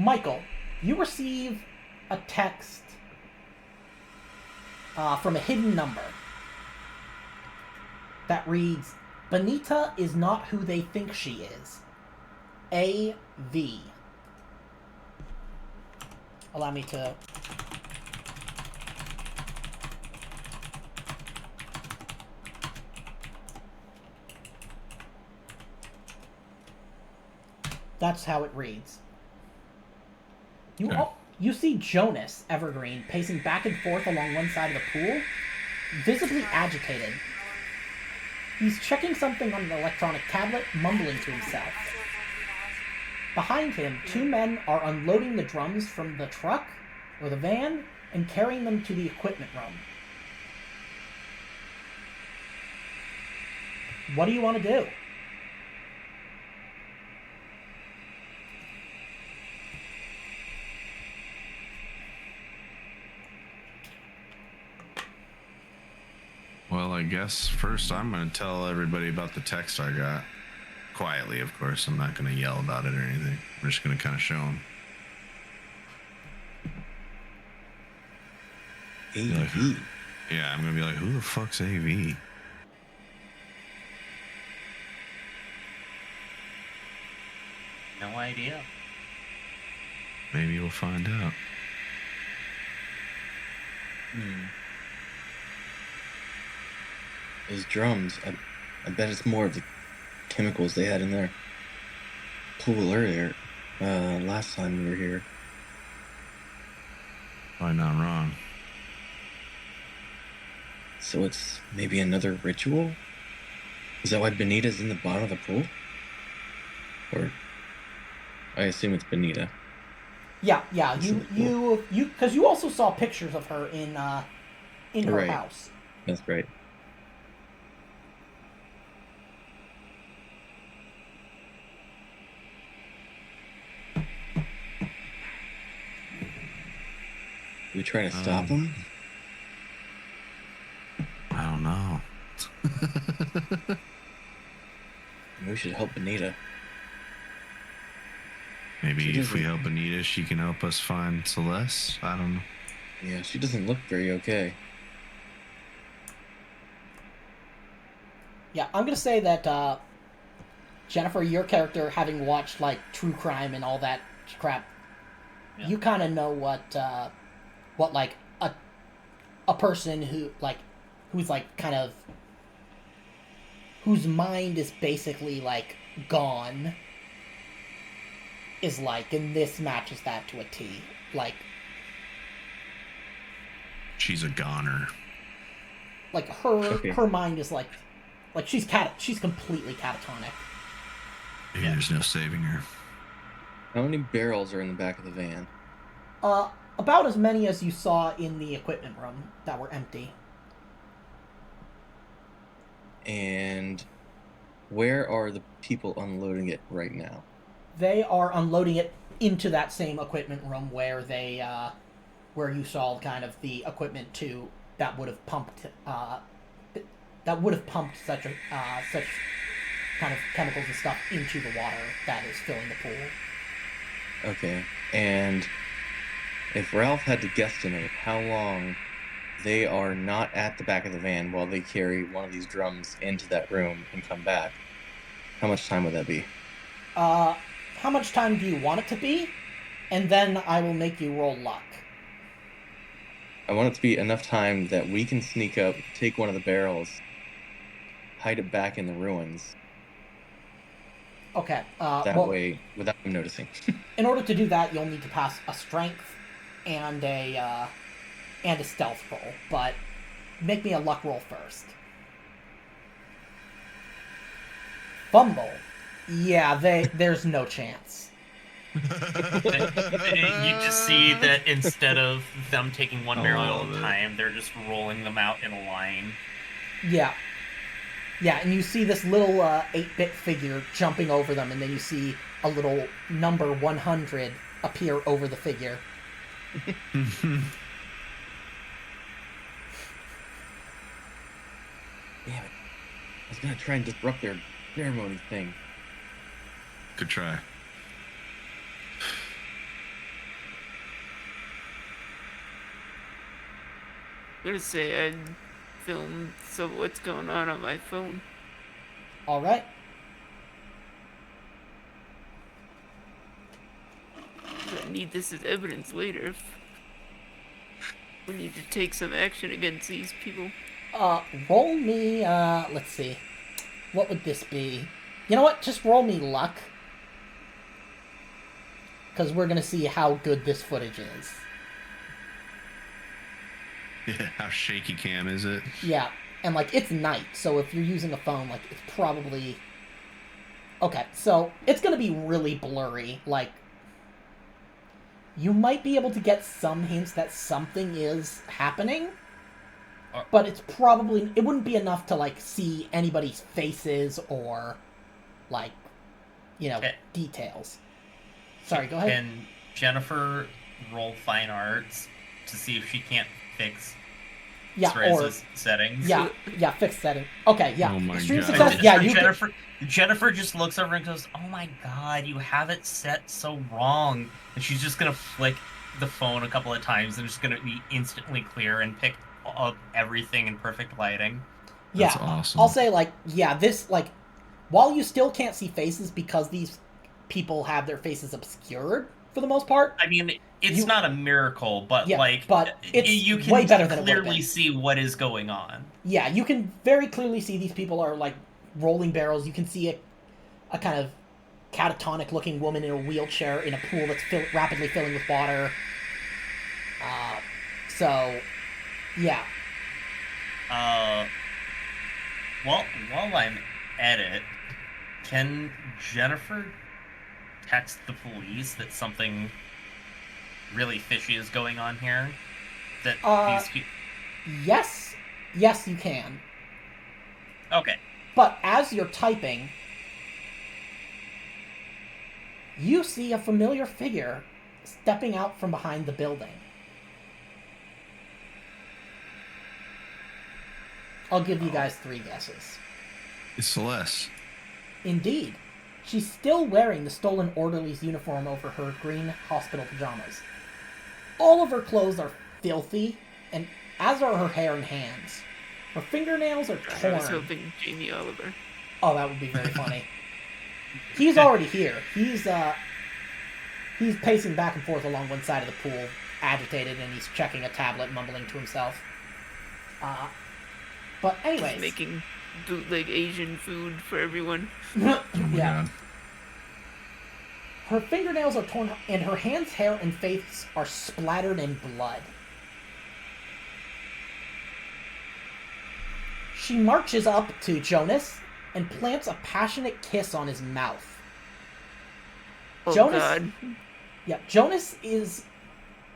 Michael, you receive a text from a hidden number that reads, "Benita is not who they think she is. A.V." Allow me to... That's how it reads. You see Jonas Evergreen pacing back and forth along one side of the pool, visibly agitated. He's checking something on an electronic tablet, mumbling to himself. Behind him, 2 men are unloading the drums from the truck, or the van, and carrying them to the equipment room. What do you want to do? Well, I guess first I'm going to tell everybody about the text I got. Quietly, of course. I'm not going to yell about it or anything. I'm just going to kind of show them. AV? Yeah, I'm going to be like, who the fuck's AV? No idea. Maybe we'll find out. Those drums, I bet it's more of the chemicals they had in their pool earlier, last time we were here. Probably not wrong. So it's maybe another ritual? Is that why Benita's in the bottom of the pool? Or I assume it's Benita. Yeah. You because you also saw pictures of her in her Right. house. That's right. We trying to stop them? I don't know. We should help Benita. Maybe She if we doesn't- help Anita, she can help us find Celeste. I don't know. Yeah, she doesn't look very okay. Yeah, I'm gonna say that Jennifer, your character, having watched like true crime and all that crap, Yeah. you kind of know what like a person who's like kind of whose mind is basically like gone is like, and this matches that to a T. Like She's a goner. her mind is like she's completely catatonic. Maybe there's no saving her. How many barrels are in the back of the van? About as many as you saw in the equipment room that were empty. And where are the people unloading it right now? They are unloading it into that same equipment room where they where you saw kind of the equipment that would have pumped such kind of chemicals and stuff into the water that is filling the pool. Okay, and if Ralph had to guesstimate how long they are not at the back of the van while they carry one of these drums into that room and come back, how much time would that be? How much time do you want it to be? And then I will make you roll luck. I want it to be enough time that we can sneak up, take one of the barrels, hide it back in the ruins. Okay. That well, way, without them noticing. in order to do that, you'll need to pass a strength and a stealth roll. But make me a luck roll first. Fumble. Yeah, there's no chance. You just see that instead of them taking one barrel at a time, they're just rolling them out in a line. Yeah. Yeah, and you see this little 8-bit figure jumping over them, and then you see a little number 100 appear over the figure. Damn it. I was gonna try and disrupt their ceremony thing. Good try. I'm gonna say I'd film some what's going on my phone. All right. I need this as evidence later if we need to take some action against these people. Roll me, let's see. What would this be? You know what? Just roll me luck. Because we're gonna see how good this footage is. Yeah, how shaky cam is it? Yeah, and like it's night, so if you're using a phone, like it's probably okay. So it's gonna be really blurry. Like you might be able to get some hints that something is happening, but it wouldn't be enough to like see anybody's faces or like details. Sorry, go ahead. Can Jennifer roll fine arts to see if she can't fix Cerez's settings? Yeah, fix setting. Okay, yeah. Oh my Extreme God. success. And Yeah, you can, Jennifer just looks over and goes, "Oh my god, you have it set so wrong." And she's just gonna flick the phone a couple of times and it's gonna be instantly clear and pick up everything in perfect lighting. yeah. That's awesome. I'll say this while you still can't see faces because these people have their faces obscured for the most part. I mean, it's not a miracle, but Yeah, like, but it's you can way better than it would've clearly been. see what is going on. Yeah, you can very clearly see these people are like rolling barrels. You can see a kind of catatonic looking woman in a wheelchair in a pool that's rapidly filling with water. So, yeah. Well, while I'm at it, can Jennifer text the police that something really fishy is going on here? That these people... Yes, you can. Okay. But as you're typing, you see a familiar figure stepping out from behind the building. I'll give you guys 3 guesses. It's Celeste. Indeed. She's still wearing the stolen orderly's uniform over her green hospital pajamas. All of her clothes are filthy, and as are her hair and hands. Her fingernails are torn. I was hoping Jamie Oliver. Oh, that would be very funny. He's already here. He's pacing back and forth along one side of the pool, agitated, and he's checking a tablet, mumbling to himself. But anyways... He's making bootleg Asian food for everyone. Yeah. Her fingernails are torn, and her hands, hair, and face are splattered in blood. She marches up to Jonas and plants a passionate kiss on his mouth. Oh, Jonas, God. Yeah, Jonas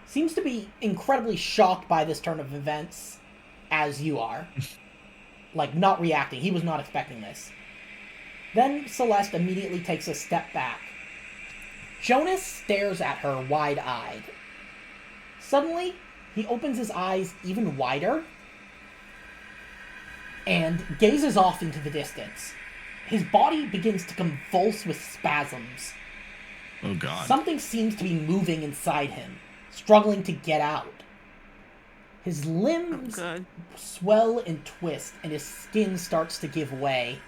seems to be incredibly shocked by this turn of events, as you are. Like, not reacting. He was not expecting this. Then Celeste immediately takes a step back. Jonas stares at her wide-eyed. Suddenly, he opens his eyes even wider and gazes off into the distance. His body begins to convulse with spasms. Oh, God. Something seems to be moving inside him, struggling to get out. His limbs swell and twist, and his skin starts to give way.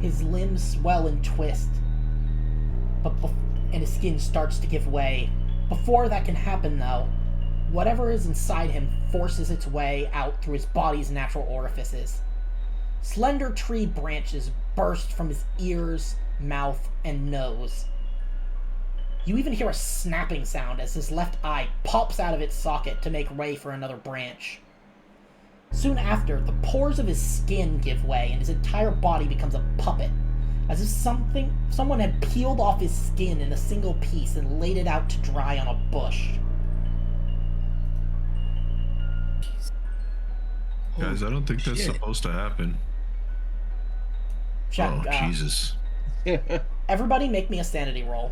His limbs swell and twist, and his skin starts to give way. Before that can happen, though, whatever is inside him forces its way out through his body's natural orifices. Slender tree branches burst from his ears, mouth, and nose. You even hear a snapping sound as his left eye pops out of its socket to make way for another branch. Soon after, the pores of his skin give way and his entire body becomes a puppet, as if someone had peeled off his skin in a single piece and laid it out to dry on a bush. Guys, I don't think that's supposed to happen. Check, Jesus. Everybody make me a sanity roll.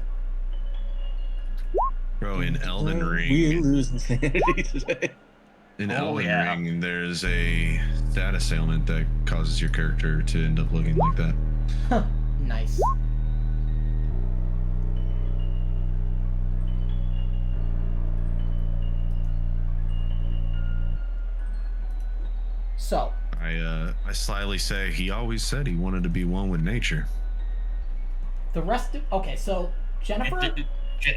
Bro, in Elden We Ring, lose insanity today. Ring, there's a status ailment that causes your character to end up looking like that. Huh, nice. So. I slyly say he always said he wanted to be one with nature. The rest of... Okay, so Jennifer...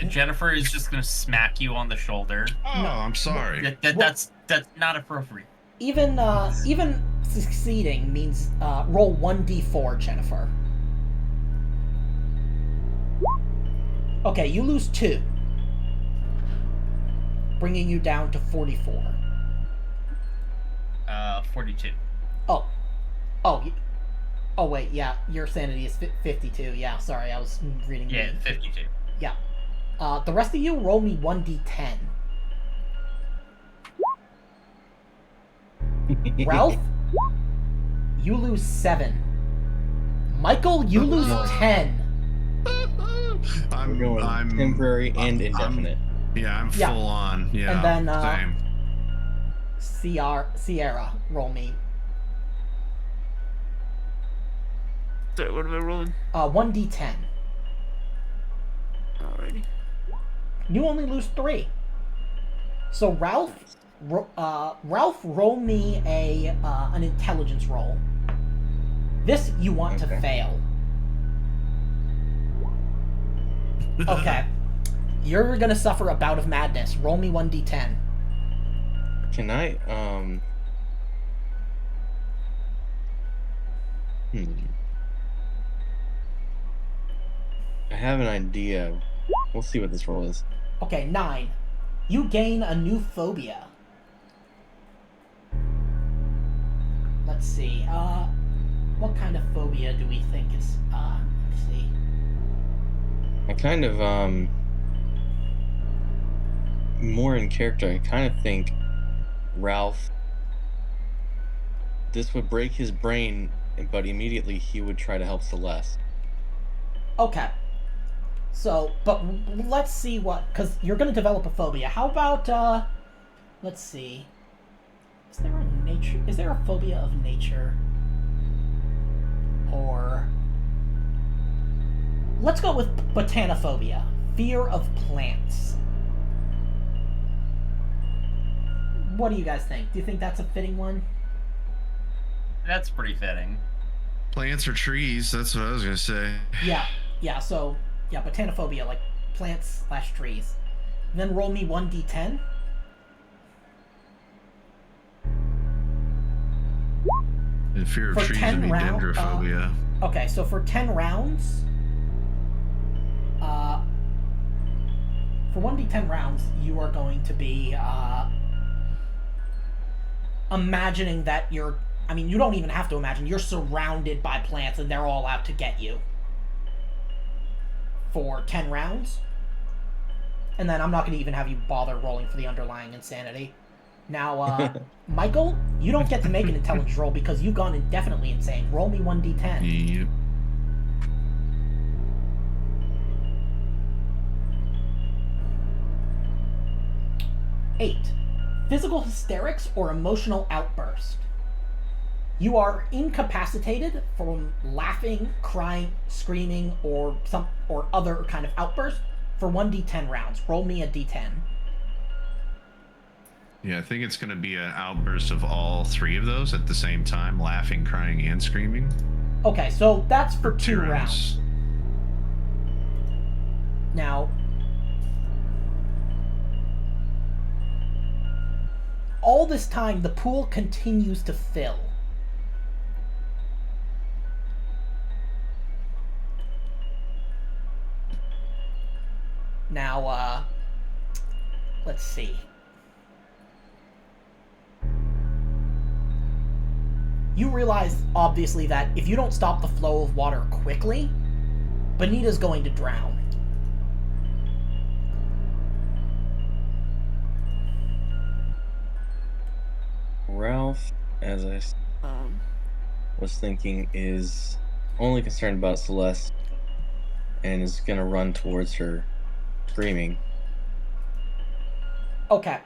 Jennifer is just gonna smack you on the shoulder. Oh, no, I'm sorry. That's not appropriate. Even succeeding means roll 1d4, Jennifer. Okay, you lose 2, bringing you down to 44. 42. Oh wait, yeah, your sanity is 52. Yeah, sorry, I was reading. Yeah, 52. Yeah. The rest of you, roll me 1d10. Ralph, you lose 7. Michael, you lose 10. I'm temporary and indefinite. I'm full on. Yeah. And then same. Sierra, roll me. Sorry, what am I rolling? 1d10. Alrighty. You only lose 3. So Ralph, roll me an intelligence roll. This you want to Okay. fail. Okay. You're gonna suffer a bout of madness. Roll me 1d10. Can I, I have an idea. We'll see what this roll is. Okay, 9. You gain a new phobia. Let's see. What kind of phobia do we think is? Let's see. I kind of, more in character, I kind of think Ralph, this would break his brain, but immediately he would try to help Celeste. Okay. So, but let's see what, because you're going to develop a phobia. How about, let's see. Is there a phobia of nature? Or, let's go with botanophobia. Fear of plants. What do you guys think? Do you think that's a fitting one? That's pretty fitting. Plants or trees? That's what I was gonna say. Yeah, so, yeah, botanophobia, like plants/trees. And then roll me 1d10. And fear of For trees 10 would be round- dendrophobia. Okay, so for 10 rounds, for 1d10 rounds, you are going to be, imagining that you're, I mean, you don't even have to imagine, you're surrounded by plants and they're all out to get you. For 10 rounds. And then I'm not going to even have you bother rolling for the underlying insanity. Now, Michael, you don't get to make an intelligence roll because you've gone indefinitely insane. Roll me 1d10. Yep. Eight. Physical hysterics or emotional outburst. You are incapacitated from laughing, crying, screaming, or other kind of outburst for 1d10 rounds. Roll me a d10. Yeah, I think it's going to be an outburst of all three of those at the same time, laughing, crying, and screaming. Okay, so that's for 2 2 rounds. Now, all this time, the pool continues to fill. Now, let's see. You realize, obviously, that if you don't stop the flow of water quickly, Benita's going to drown. Ralph, as I was thinking, is only concerned about Celeste and is gonna run towards her, screaming. Okay,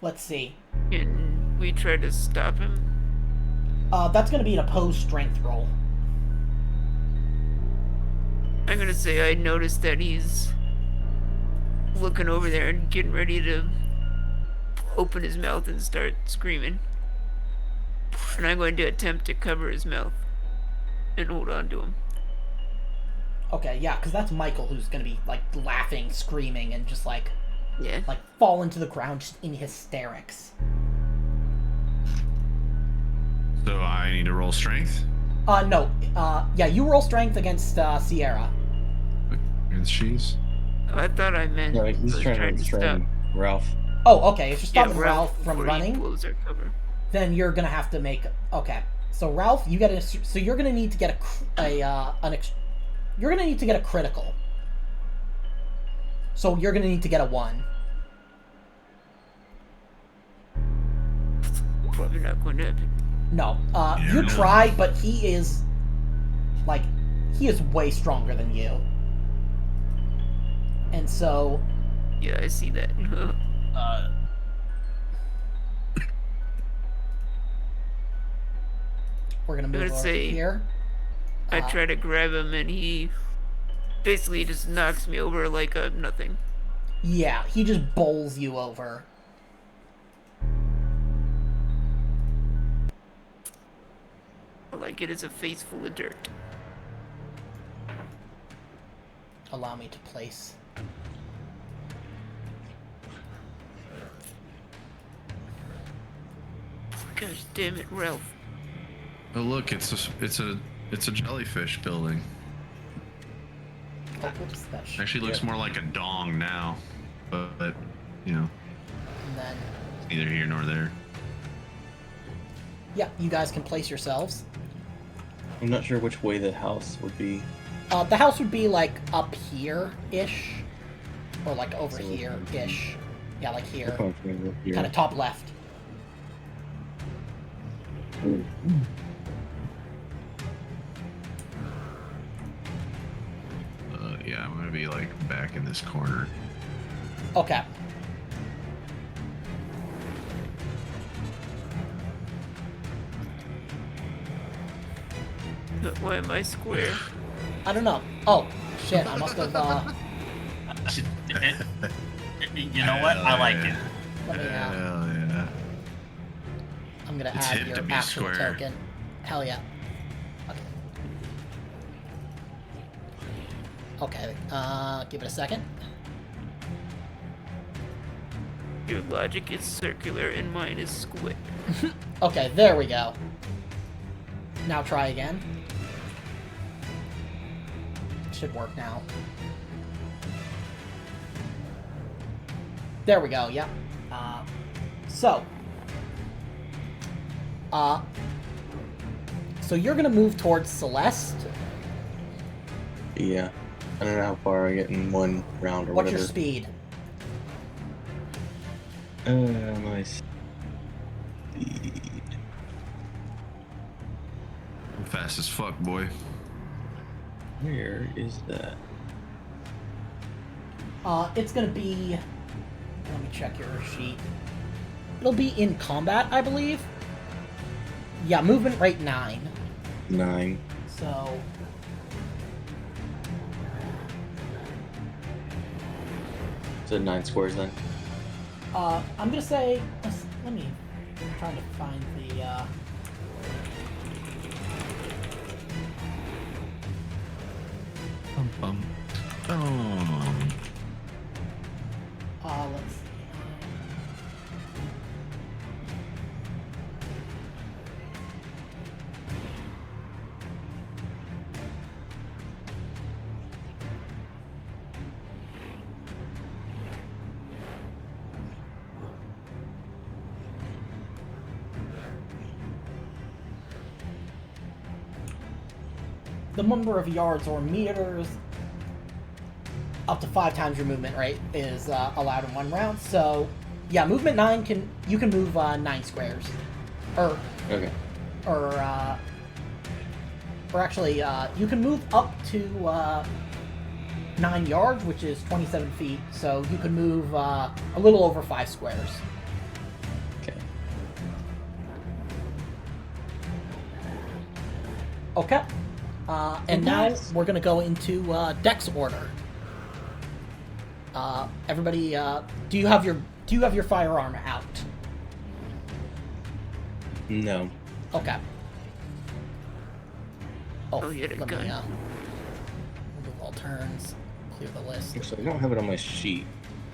let's see. Can we try to stop him? That's gonna be an opposed strength roll. I'm gonna say I noticed that he's looking over there and getting ready to open his mouth and start screaming. And I'm going to attempt to cover his mouth and hold on to him. Okay, yeah, because that's Michael who's gonna be, like, laughing, screaming, and just, like, Yeah. fall into the ground just in hysterics. So I need to roll strength. No, yeah, you roll strength against, Sierra. Against she's. I thought I meant No, I he's was trying to stop. restrain Ralph. Oh, okay, if you're Yeah, stopping Ralph from before he running, blows our cover. then you're gonna have to make, okay. So Ralph, you get so you're gonna need to get you're gonna need to get a critical. So you're gonna need to get a 1. Probably not going to happen. No, Yeah, you no. try, but he is way stronger than you. And so, Yeah, I see that. we're gonna move Let's over see. here. I try to grab him and he basically just knocks me over like a nothing. Yeah, he just bowls you over. like it is a face full of dirt. Allow me to place. Gosh damn it, Ralph. Oh look, it's a jellyfish building. Oh, what is that? Actually looks more like a dong now, but you know, And then, neither here nor there. yeah, you guys can place yourselves. I'm not sure which way the house would be. The house would be like up here-ish, or like over So- here-ish. Yeah, like here, Kind kind of top left. Yeah, I'm gonna be like back in this corner. Okay. But why am I square? I don't know. Oh, shit, I must have, You know what? I like it. let me, Hell yeah. I'm gonna It's add hip your to be actual square. token. Hell yeah. Okay. Okay, give it a second. Your logic is circular and mine is square. Okay, there we go. Now try again. Should work now. There we go, yep. So you're gonna move towards Celeste. Yeah. I don't know how far I get in one round or What's whatever. your speed? My speed. I'm fast as fuck, boy. Where is that? It's gonna be... Let me check your sheet. It'll be in combat, I believe. Yeah, movement rate 9. 9. So... So 9 squares then? I'm gonna say... Let me... I'm trying to find the, let's see. The number of yards or meters up to 5 times your movement rate is allowed in one round. So, yeah, movement 9 you can move 9 squares, or Okay. or actually you can move up to 9 yards, which is 27 feet. So you can move a little over 5 squares. Okay. Okay. And now Nice. we're gonna go into Dex order. Everybody, do you have your firearm out? No. Okay. Oh, you had a let gun. me remove all turns, clear the list. Actually, I don't have it on my sheet.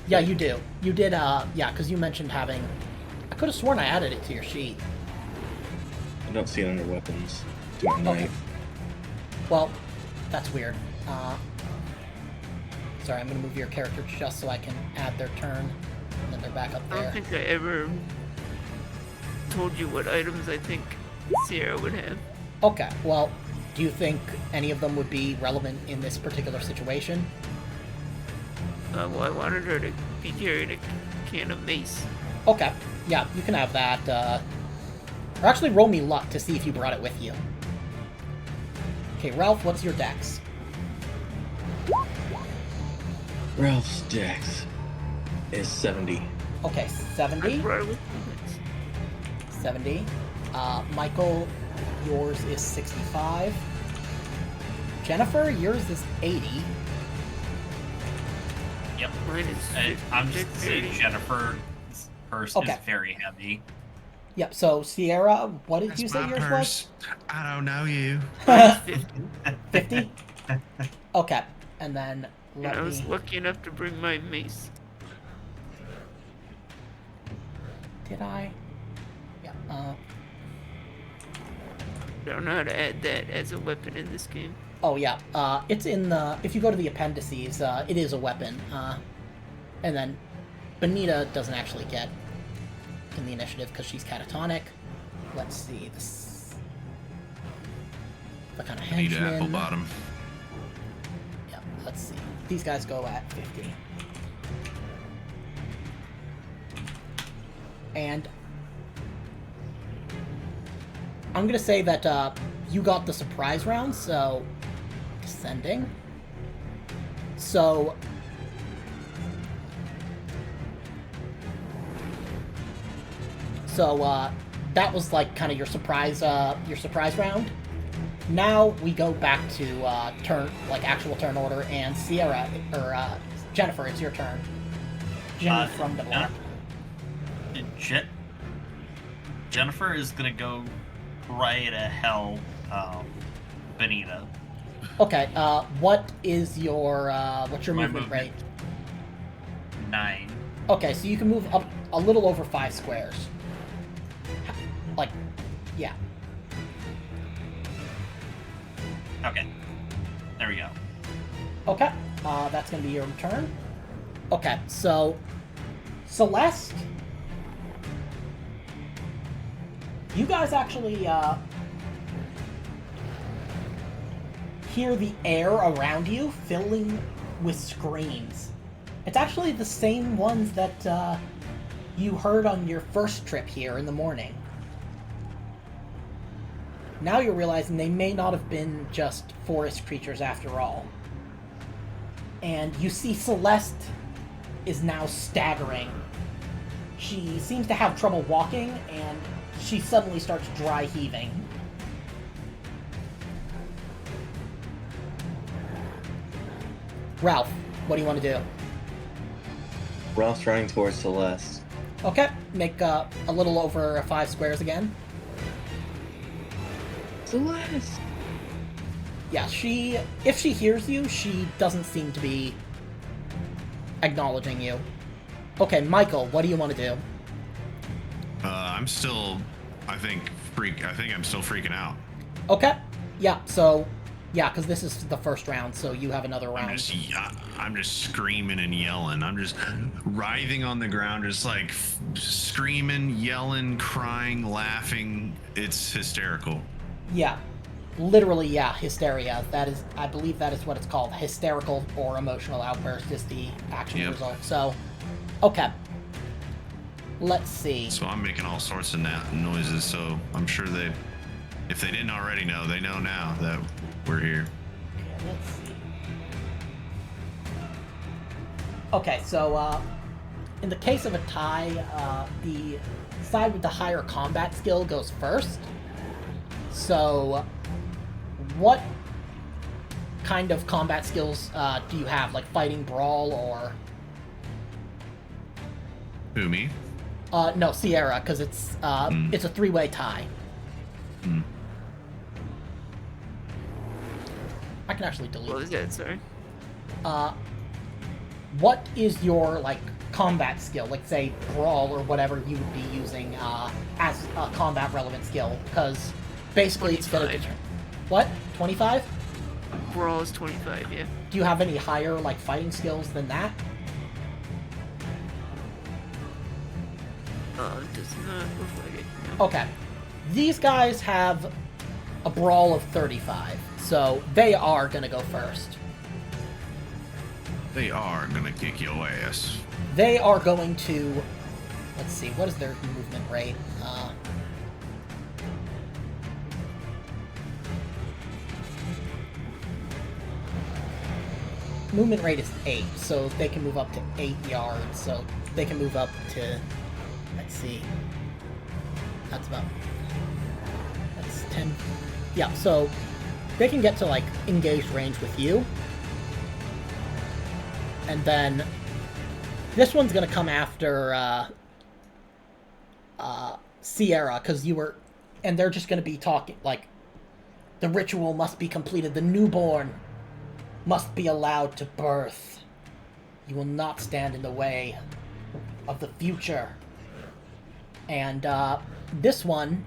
Yeah, you do. You did. Yeah, because you mentioned having. I could have sworn I added it to your sheet. I don't see it under weapons. Do my Okay. knife. Well, that's weird. Sorry, I'm gonna move your character just so I can add their turn, and then they're back up I don't there. think I ever told you what items I think Sierra would have. Okay. Well, do you think any of them would be relevant in this particular situation? Well, I wanted her to be carrying a can of mace. Okay. Yeah, you can have that. Or actually, roll me luck to see if you brought it with you. Okay, Ralph, what's your dex? Ralph's dex is 70. Okay, I 70. brought it with me. 70. Michael, yours is 65. Jennifer, yours is 80. Yep. Mine is I'm just 50. saying Jennifer's purse Okay. is very heavy. Yep, so Sierra, what did That's you say my yours purse. I don't know you. was? 50. 50? Okay, and then And let I was me... lucky enough to bring my mace. Did I? Yeah, I don't know how to add that as a weapon in this game. oh yeah, it's in the... If you go to the appendices, it is a weapon. And then Benita doesn't actually get in the initiative because she's catatonic. Let's see, this... The kind of Need henchman... apple bottom. Yeah, let's see. These guys go at 50. And I'm gonna say that you got the surprise round, so descending. So that was like kind of your surprise round. Now we go back to actual turn order, and Sierra or Jennifer, it's your turn. Jenny from the block. Jennifer is gonna go right at hell, Benita. Okay. What is your what's your My movement rate? 9. Okay, so you can move up a little over 5 squares. Like, yeah. Okay. There we go. Okay. That's gonna be your turn. Okay, so Celeste, you guys actually hear the air around you filling with screams. It's actually the same ones that you heard on your first trip here in the morning. Now you're realizing they may not have been just forest creatures after all. And you see Celeste is now staggering. She seems to have trouble walking, and she suddenly starts dry heaving. Ralph, what do you want to do? Ralph's running towards Celeste. Okay, make a little over 5 squares again. Celeste! Yeah, if she hears you, she doesn't seem to be acknowledging you. Okay, Michael, what do you want to do? I'm still, I think I'm still freaking out. Okay, yeah, so, yeah, because this is the first round, so you have another round. I'm just screaming and yelling. I'm just writhing on the ground, just like screaming, yelling, crying, laughing. It's hysterical. Yeah, literally, yeah, hysteria. That is, I believe that is what it's called. Hysterical or emotional outburst is the action result. So, okay. Let's see. So I'm making all sorts of noises, so I'm sure if they didn't already know, they know now that we're here. Okay, let's see. Okay, so, in the case of a tie, the side with the higher combat skill goes first. So, what kind of combat skills do you have? Like fighting, brawl, or... Who, me? No, Sierra, because it's a 3-way tie. I can actually delete. What was that, sorry? What is your, like, combat skill? Like, say, brawl or whatever you would be using as a combat-relevant skill, because basically it's going to 25. determine... What? 25? Brawl is 25, yeah. Do you have any higher, like, fighting skills than that? It does not look like it. No. Okay. These guys have a brawl of 35, so they are going to go first. They are gonna kick your ass. They are going to... Let's see, what is their movement rate? Movement rate is 8, so they can move up to 8 yards, so they can move up to... Let's see. That's 10... Yeah, so they can get to, like, engaged range with you. And then this one's gonna come after Sierra, because you were, and they're just going to be talking like, the ritual must be completed. The newborn must be allowed to birth. You will not stand in the way of the future. And this one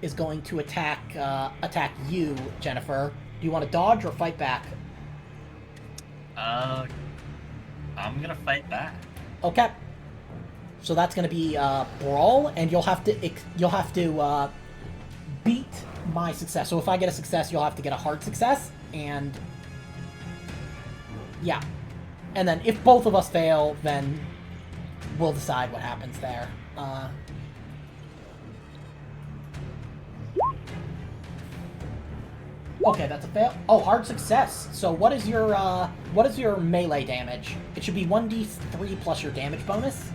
is going to attack you, Jennifer. Do you want to dodge or fight back? I'm gonna fight back. Okay. So that's going to be brawl, and you'll have to beat my success. So if I get a success, you'll have to get a hard success, and yeah. And then if both of us fail, then we'll decide what happens there. Okay, that's a fail. Oh, hard success. So what is your melee damage? It should be 1d3 plus your damage bonus.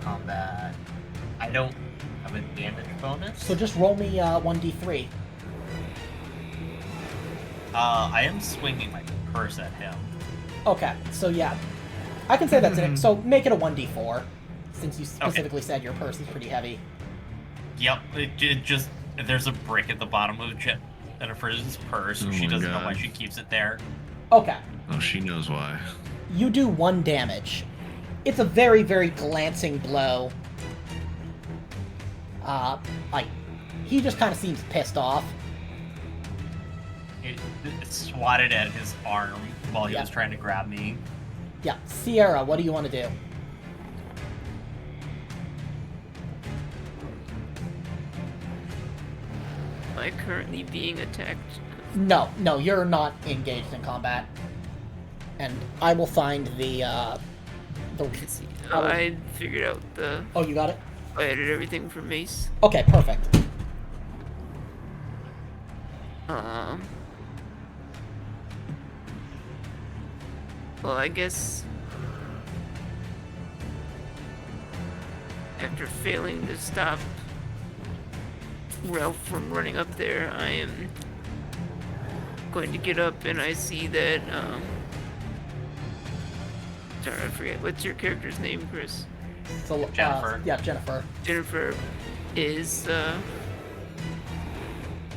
Combat. I don't have a damage bonus. So just roll me 1d3. I am swinging my purse at him. Okay, so yeah. I can say that's it. So make it a 1d4, since you specifically said your purse is pretty heavy. Yep, it just there's a brick at the bottom of Jennifer's purse. Oh She my doesn't know God. why she keeps it there. Okay. Oh, she knows why. You do 1 damage. It's a very, very glancing blow. Like, he just kind of seems pissed off. It swatted at his arm while he Yeah. was trying to grab me. Yeah, Sierra, what do you want to do? Am I currently being attacked? No, you're not engaged in combat. And I will find the Let's see. I will- I figured out the. Oh, you got it? I added everything for Mace. Okay, perfect. Well, I guess after failing to stop Ralph from running up there, I am going to get up, and I see that sorry, I forget what's your character's name, Chris. So, Jennifer. Yeah, Jennifer. Jennifer is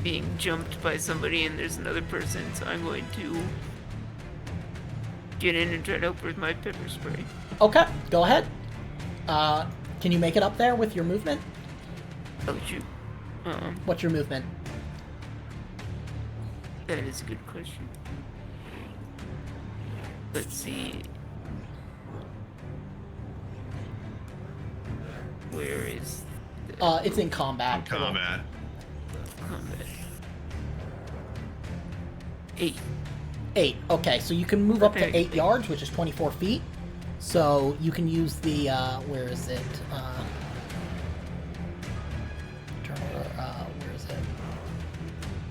being jumped by somebody, and there's another person, so I'm going to get in and try to help her with my pepper spray. Okay, go ahead. Can you make it up there with your movement? Oh shoot. What's your movement? That is a good question. Let's see. Where is It's in combat. Combat. combat? 8. 8. Okay, so you can move up to Okay. 8 yards, which is 24 feet. So you can use the, where is it? Where is it?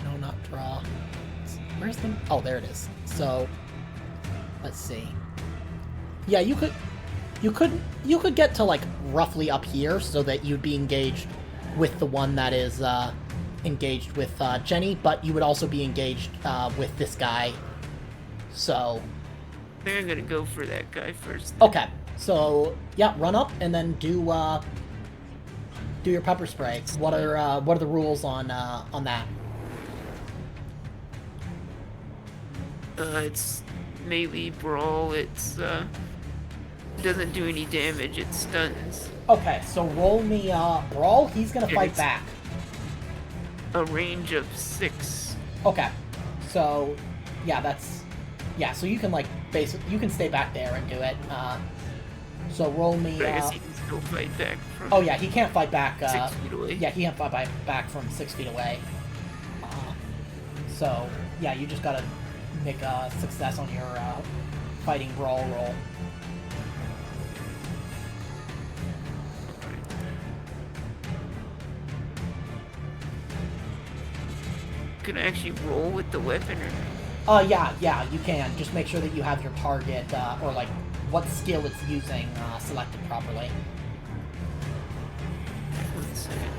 No, not draw. Where's the, oh, there it is. So, let's see. Yeah, you could get to, like, roughly up here so that you'd be engaged with the one that is, engaged with, Jenny, but you would also be engaged, with this guy. So, I think I'm gonna go for that guy first. okay. So, yeah, run up and then do your pepper spray. What are the rules on that? It's melee brawl. It's doesn't do any damage. It stuns. Okay, so roll me brawl. He's gonna Yeah, fight it's- back. A range of 6. Okay, so yeah, so you can like basically you can stay back there and do it. So roll me. But I guess he can still fight back from. Oh yeah, he can't fight back. 6 feet away. Yeah, he can't fight back from 6 feet away. So yeah, you just gotta make a success on your fighting brawl roll. Can I actually roll with the weapon or not? Yeah, you can. Just make sure that you have your target, or like what skill it's using, selected properly. 1 second.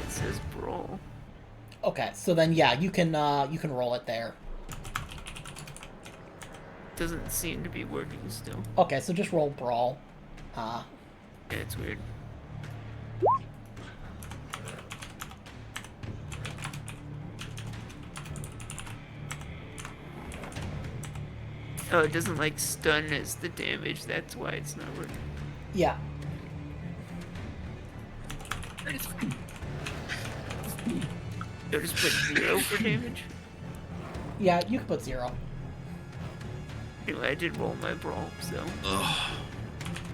It says brawl. Okay, so then yeah, you can roll it there. Doesn't seem to be working still. Okay, so just roll brawl. Yeah, it's weird. Oh, it doesn't like stun as the damage. That's why it's not working. Yeah. I'll just put 0 for damage. Yeah, you can put 0. Anyway, I did roll my brawl, so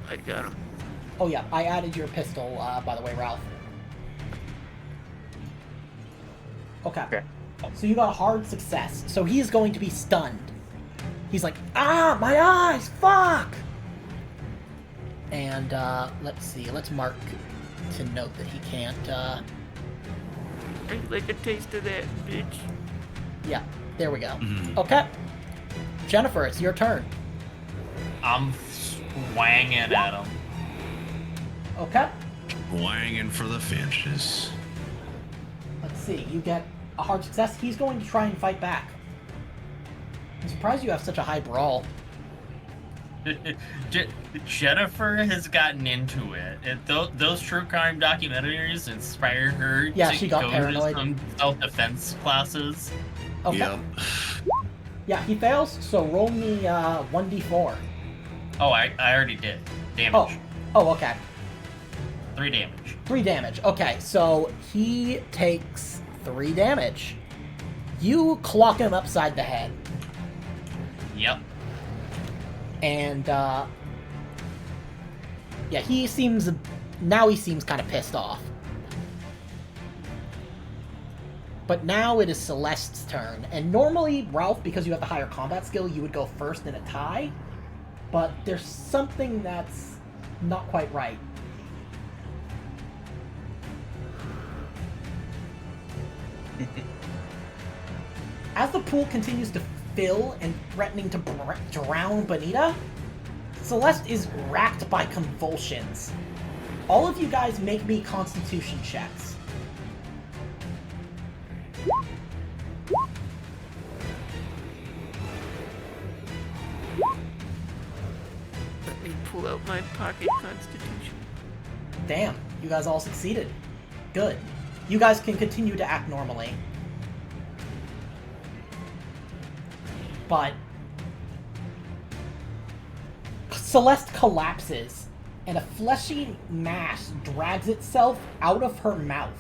I got him. Oh yeah, I added your pistol, by the way, Ralph. Okay. So you got a hard success. So he is going to be stunned. He's like, ah, my eyes, fuck! And, let's see, let's mark to note that he can't, I like a taste of that, bitch. yeah, there we go. Okay. Jennifer, it's your turn. I'm swanging at him. Okay. Wanging for the finches. Let's see, you get a hard success. He's going to try and fight back. I'm surprised you have such a high brawl. Jennifer has gotten into it. Those true crime documentaries inspire her Yeah, to she got go paranoid. to some self-defense classes. Okay. Yep. Yeah, he fails, so roll me 1d4. Oh, I already did. Damage. Oh, okay. 3 damage. 3 damage. Okay, so he takes 3 damage. You clock him upside the head. Yep. And, yeah, he seems kind of pissed off. But now it is Celeste's turn. And normally, Ralph, because you have the higher combat skill, you would go first in a tie. But there's something that's not quite right. As the pool continues to fill and threatening to drown Bonita, Celeste is racked by convulsions. All of you guys make me constitution checks. Let me pull out my pocket constitution. Damn, you guys all succeeded. Good. You guys can continue to act normally. But Celeste collapses, and a fleshy mass drags itself out of her mouth.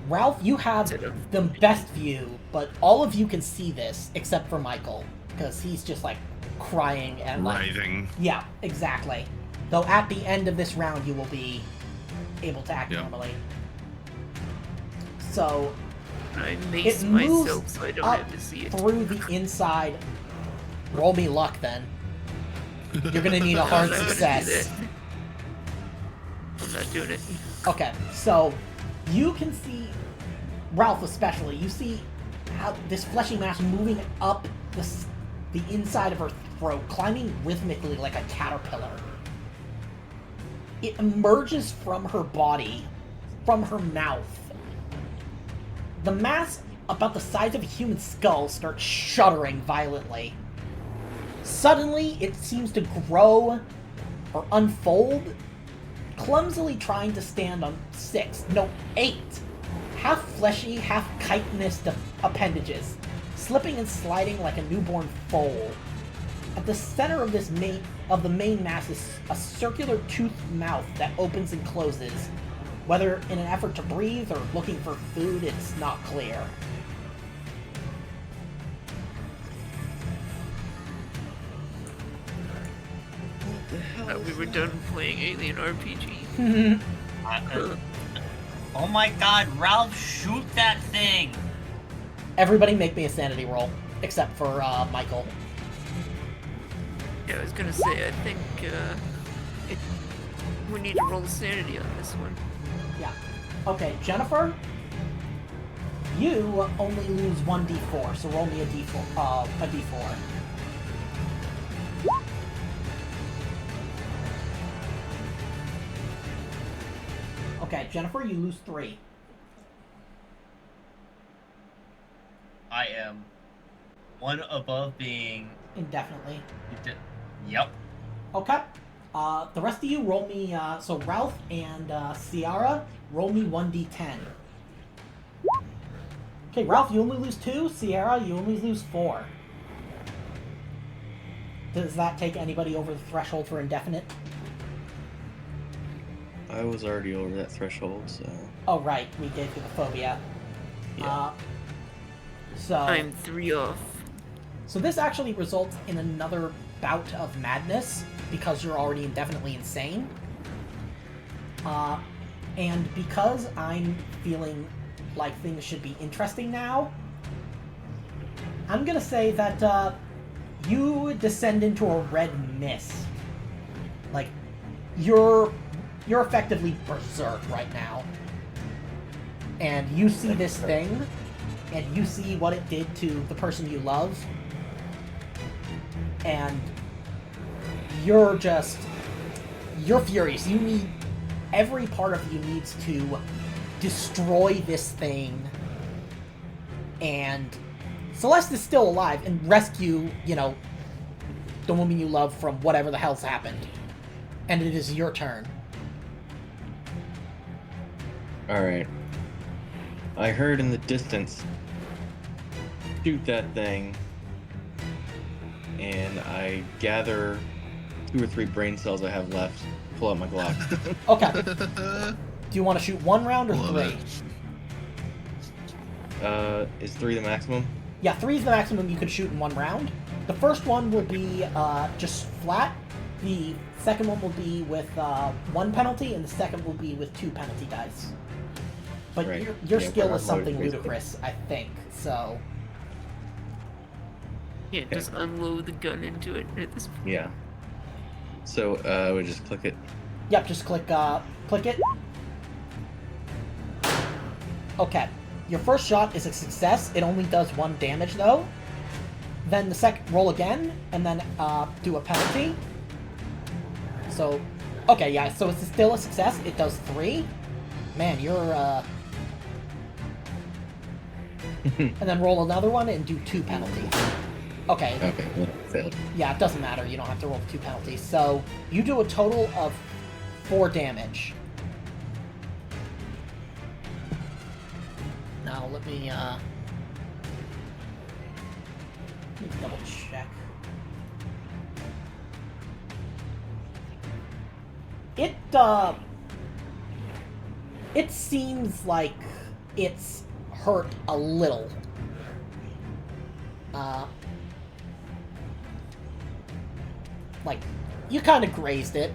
Ralph, you have the best view, but all of you can see this, except for Michael, because he's just, like, crying and, like... Writhing. Yeah, exactly. Though at the end of this round, you will be able to act normally. So... I mace it moves myself so I don't up have to see it. through the inside. Roll me luck, then. You're gonna need a hard I'm not gonna do success. that. I'm not doing it. Okay, so you can see, Ralph especially, you see how this fleshy mass moving up the inside of her throat, climbing rhythmically like a caterpillar. It emerges from her body, from her mouth. The mass, about the size of a human skull, starts shuddering violently. Suddenly, it seems to grow or unfold, clumsily trying to stand on 8 half fleshy, half chitinous appendages, slipping and sliding like a newborn foal. At the center of the main mass is a circular toothed mouth that opens and closes. Whether in an effort to breathe or looking for food, it's not clear. We were done playing Alien RPG. Oh my god, Ralph, shoot that thing! Everybody make me a sanity roll, except for Michael. Yeah, I was gonna say, I think we need to roll sanity on this one. Yeah. Okay, Jennifer, you only lose 1d4, so roll me a d4. Okay, Jennifer, you lose 3. I am one above being... Indefinitely. Yep. Okay. The rest of you roll me, so Ralph and Ciara, roll me 1d10. Okay, Ralph, you only lose 2. Ciara, you only lose 4. Does that take anybody over the threshold for indefinite? I was already over that threshold, so... Oh, right. We gave you the phobia. Yeah. So... I'm 3 off. So this actually results in another bout of madness, because you're already indefinitely insane. And because I'm feeling like things should be interesting now, I'm gonna say that, you descend into a red mist. Like, you're effectively berserk right now. And you see this thing, and you see what it did to the person you love, and you're furious. You need, every part of you needs to destroy this thing, and Celeste is still alive, and rescue, the woman you love from whatever the hell's happened. And it is your turn. Alright. I heard in the distance, shoot that thing, and I gather 2 or 3 brain cells I have left, pull out my Glock. Okay. Do you want to shoot 1 round or Love 3? Is 3 the maximum? Yeah, 3 is the maximum you could shoot in 1 round. The first one will be just flat. The second one will be with 1 penalty, and the second will be with 2 penalty dice. But Right. your Yeah, skill we're is something uploading, ludicrous, I think. So Yeah, just unload the gun into it at this point. Yeah. So, I would just click it. yep, just click it. Okay. Your first shot is a success. It only does 1 damage though. Then the second roll again, and then do a penalty. So, okay, yeah. So it's still a success. It does 3. Man, you're and then roll another one and do 2 penalties. Okay. Okay, well, failed. Yeah, it doesn't matter. You don't have to roll 2 penalties. So you do a total of 4 damage. Now let me double check. It seems like it's hurt a little. Like, you kind of grazed it.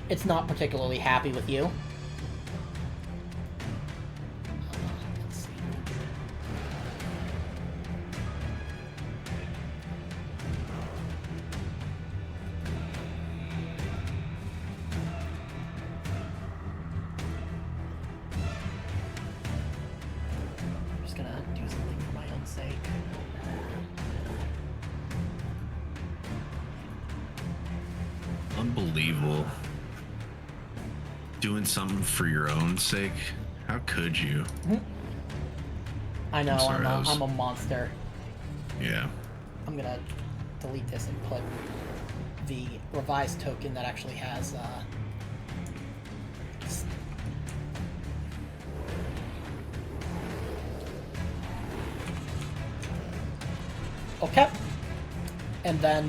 It's not particularly happy with you. Let's see. I'm just gonna do something for my own sake. Unbelievable. Doing something for your own sake? How could you? I know, I'm sorry, that was- I'm a monster. Yeah. I'm gonna delete this and put the revised token that actually has okay. And then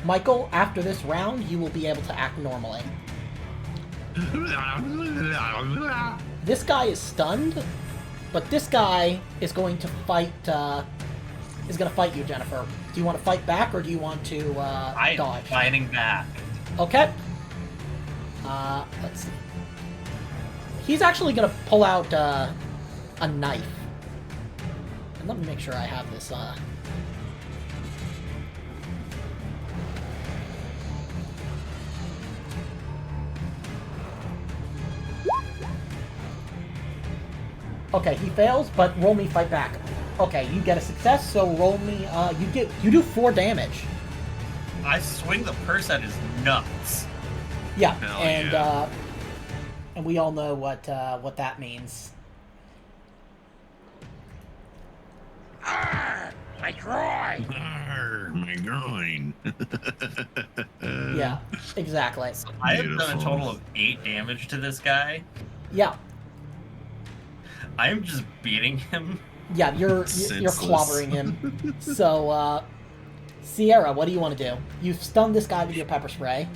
Michael, after this round, you will be able to act normally. This guy is stunned, but this guy is going to fight. Is going to fight you, Jennifer. Do you want to fight back, or do you want to I am dodge? fighting back. Okay. Let's see. He's actually going to pull out a knife. And let me make sure I have this. Okay, he fails, but roll me fight back. Okay, you get a success, so roll me, you do 4 damage. I swing the purse at his nuts. Yeah, Hell and, yeah. And we all know what that means. My groin! Arr, my groin. Yeah, exactly. I have done a Beautiful. total of 8 damage to this guy. Yeah, I am just beating him. yeah, you're Senseless. clobbering him. So, Sierra, what do you want to do? You've stunned this guy with your pepper spray.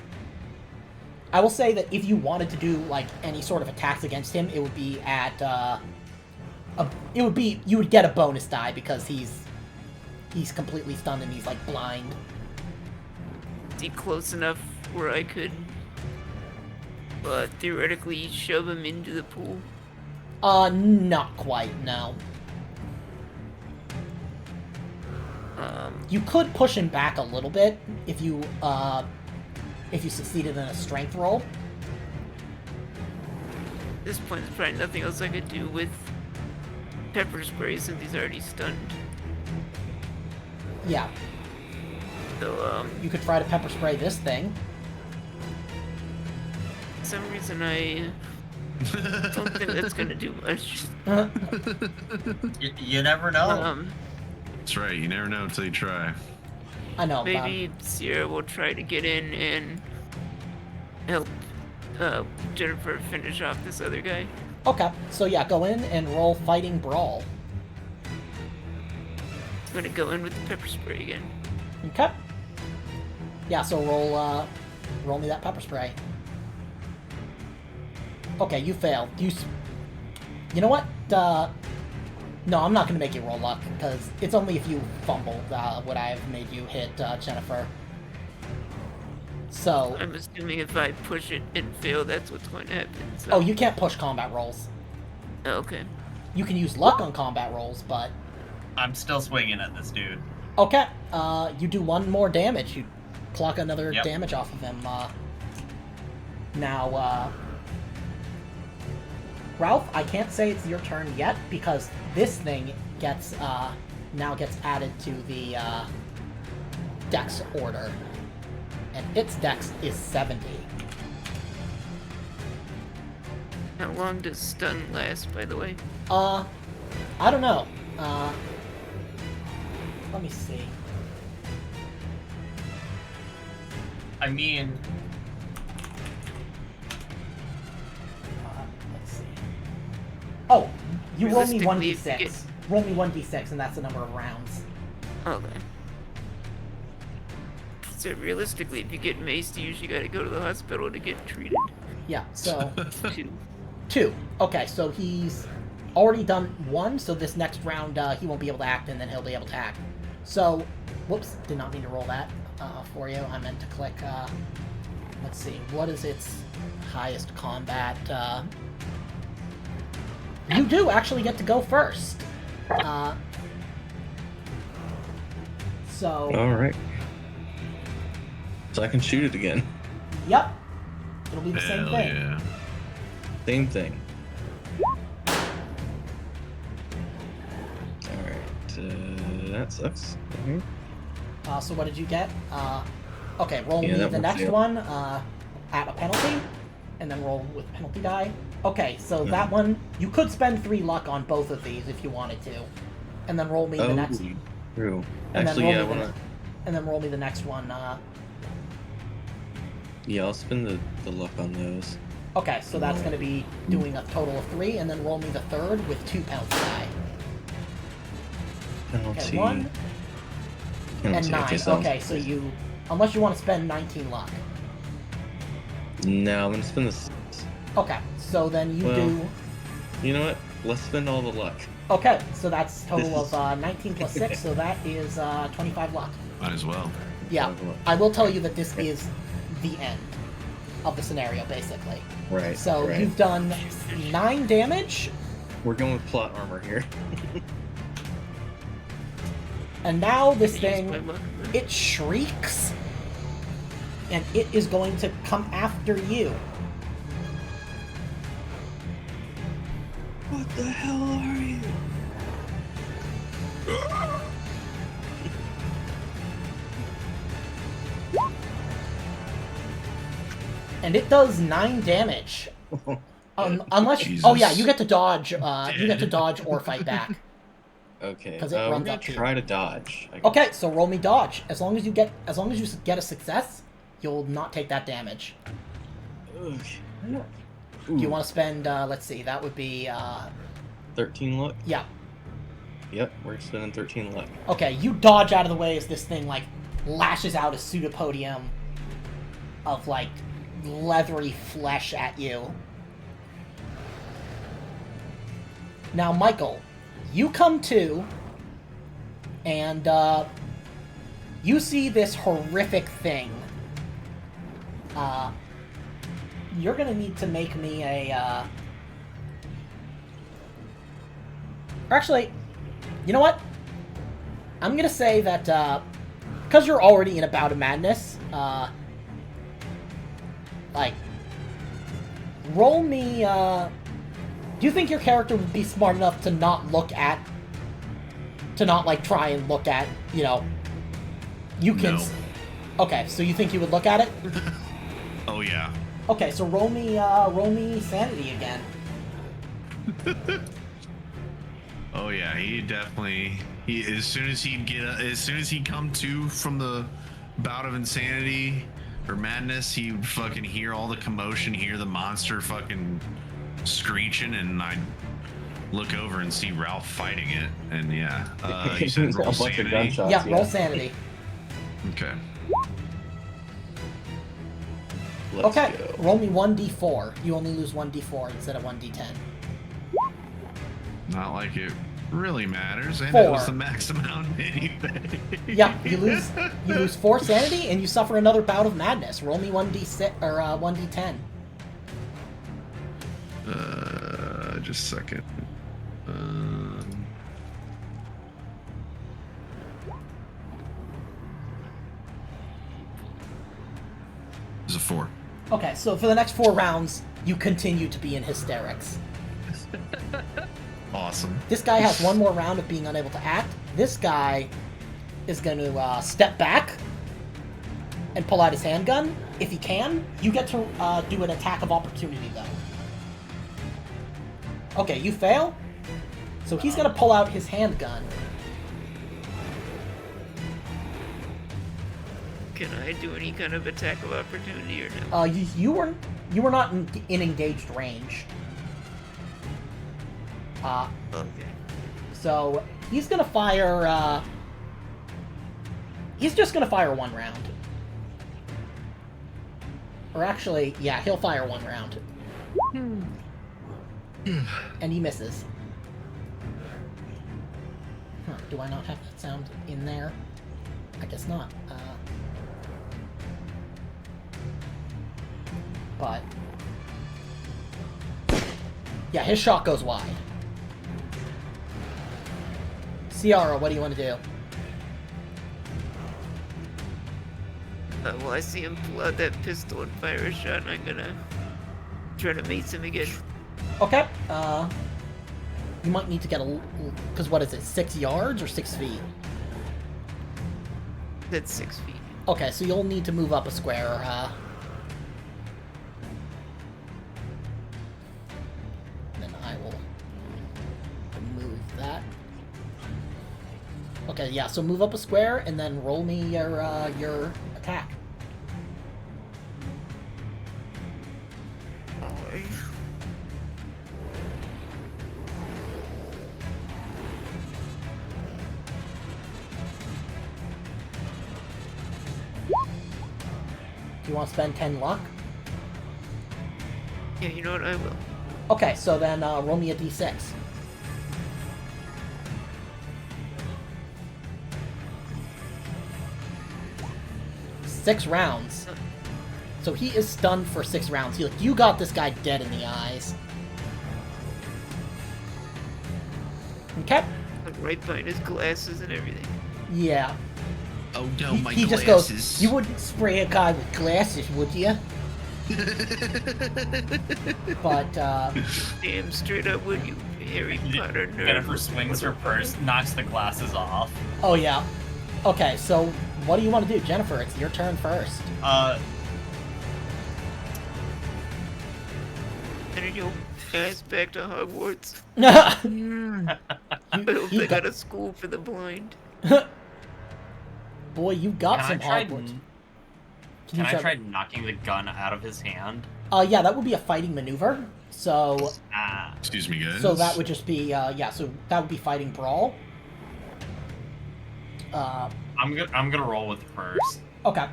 I will say that if you wanted to do like any sort of attacks against him, it would be at you would get a bonus die because he's completely stunned and he's like blind. Is he close enough where I could theoretically shove him into the pool? Not quite, no. You could push him back a little bit if you succeeded in a strength roll. At this point, there's probably nothing else I could do with pepper spray since he's already stunned. Yeah, So, you could try to pepper spray this thing. for some reason I don't think that's gonna do much. You never know. That's right. You never know until you try. I know. Maybe Sierra will try to get in and help Jennifer finish off this other guy. Okay, so yeah, go in and roll fighting brawl. I'm gonna go in with the pepper spray again. Okay. Yeah, so roll me that pepper spray. Okay, you failed. You know what? No, I'm not gonna make you roll luck because it's only if you fumbled would I have made you hit Jennifer. So. I'm assuming if I push it and fail, that's what's going to happen. So. Oh, you can't push combat rolls. Oh, okay. You can use luck on combat rolls, but. I'm still swinging at this dude. Okay, you do one more damage. You clock another Yep. damage off of him. Now, Ralph, I can't say it's your turn yet because this thing gets now gets added to the dex order, and its dex is 70. How long does stun last, by the way? I don't know. Let me see. I mean, Let's see. Oh, you roll me Realistically, 1d6. it- Roll me 1d6, and that's the number of rounds. Okay. So realistically, if you get maced, you usually gotta go to the hospital to get treated. Yeah, so 2. 2. Okay, so he's already done 1, so this next round he won't be able to act, and then he'll be able to act. So, whoops, did not mean to roll that for you. I meant to click, let's see, what is its highest combat? You do actually get to go first. So, Alright. So I can shoot it again. yep, it'll be the same Hell thing. yeah. Same thing. Alright, that sucks. Mhm. So what did you get? Okay, roll Yeah, me that the one next failed. one at a penalty, and then roll with penalty die. Okay, so that one, you could spend 3 luck on both of these if you wanted to, and then roll me the next, True. and Actually, then yeah, I roll me wanna. and then roll me the next one. Yeah, I'll spend the luck on those. Okay, so that's going to be doing a total of 3, and then roll me the third with 2 penalty die. Penalty. Okay, 1 and penalty. 9. sounds Okay, so good. you, unless you want to spend 19 luck. No, I'm gonna spend this. Okay, so then you Well- do. You know what? Let's spend all the luck. Okay, so that's total This of 19 plus 6, so that is 25 luck. Might as well. Yeah, 25 luck. I will tell you that this is the end of the scenario, basically. Right. So right. you've done 9 damage, We're going with plot armor here. and now this Use my thing, luck. it shrieks, and it is going to come after you. What the hell are you? And it does 9 damage. Unless, Jesus. oh yeah, you get to dodge. You get to dodge or fight back. Okay. 'Cause it We're runs gonna up to you. try to dodge. I guess. Okay, so roll me dodge. As long as you get a success, you'll not take that damage. Okay. Do you want to spend? Let's see. That would be 13 luck? yeah. Yep, we're spending 13 luck. Okay, you dodge out of the way as this thing like lashes out a pseudopodium of like leathery flesh at you. Now, Michael, you come to, and you see this horrific thing. You're gonna need to make me a. Actually, you know what? I'm gonna say that because you're already in a bout of madness, like, roll me. Do you think your character would be smart enough to not like try and look at, you know? You can. No. Okay, so you think you would look at it? Oh yeah. Okay, so roll me sanity again. Oh yeah, he definitely. As soon as he'd come to from the bout of insanity or madness, he would fucking hear all the commotion, hear the monster fucking screeching, and I'd look over and see Ralph fighting it. And yeah, you said roll a bunch of sanity. gunshots. Yeah, roll sanity. Okay. Let's Okay, go. roll me 1d4. You only lose 1d4 instead of 1d10. Not like it really matters, and 4. it was the max amount anyway. Yeah, you lose 4 sanity and you suffer another bout of madness. Roll me 1d6 or 1d10. Just a second. It's a 4. Okay, so for the next 4 rounds, you continue to be in hysterics. Awesome. This guy has one more round of being unable to act. This guy is going to step back and pull out his handgun. If he can, you get to do an attack of opportunity, though. Okay, you fail. So he's going to pull out his handgun. Can I do any kind of attack of opportunity or no? You were not in engaged range. Okay. So he's gonna fire. He's just gonna fire 1 round. Or actually, yeah, he'll fire 1 round. And he misses. Huh, do I not have that sound in there? I guess not. But yeah, his shot goes wide. Ciara, what do you want to do? Well, I see him pull out that pistol and fire a shot, and I'm gonna try to mace him again. Okay. You might need to get because what is it? 6 yards or 6 feet? That's 6 feet. Okay, so you'll need to move up a square. Then I will move that. Okay, yeah. So move up a square and then roll me your attack. Alright. Do you want to spend 10 luck? Yeah, you know what? I will. Okay, so then roll me a d6. Six rounds. So he is stunned for 6 rounds. You got this guy dead in the eyes. Okay? I'm right behind his glasses and everything. Yeah. Oh no, my He just glasses. goes, you wouldn't spray a guy with glasses, would you? But, Damn straight up, would you, Harry Potter nerd? Jennifer swings her purse, knocks the glasses off. oh yeah. Okay, so what do you want to do? Jennifer, it's your turn first. Sending your ass back to Hogwarts. I hope you they got- got a school for the blind. Boy, you got Can I some try? Hogwarts. Can I try knocking the gun out of his hand? Yeah, that would be a fighting maneuver. So, Ah. Excuse me, guys. so that would just be so that would be fighting brawl. I'm gonna roll with it first. Okay.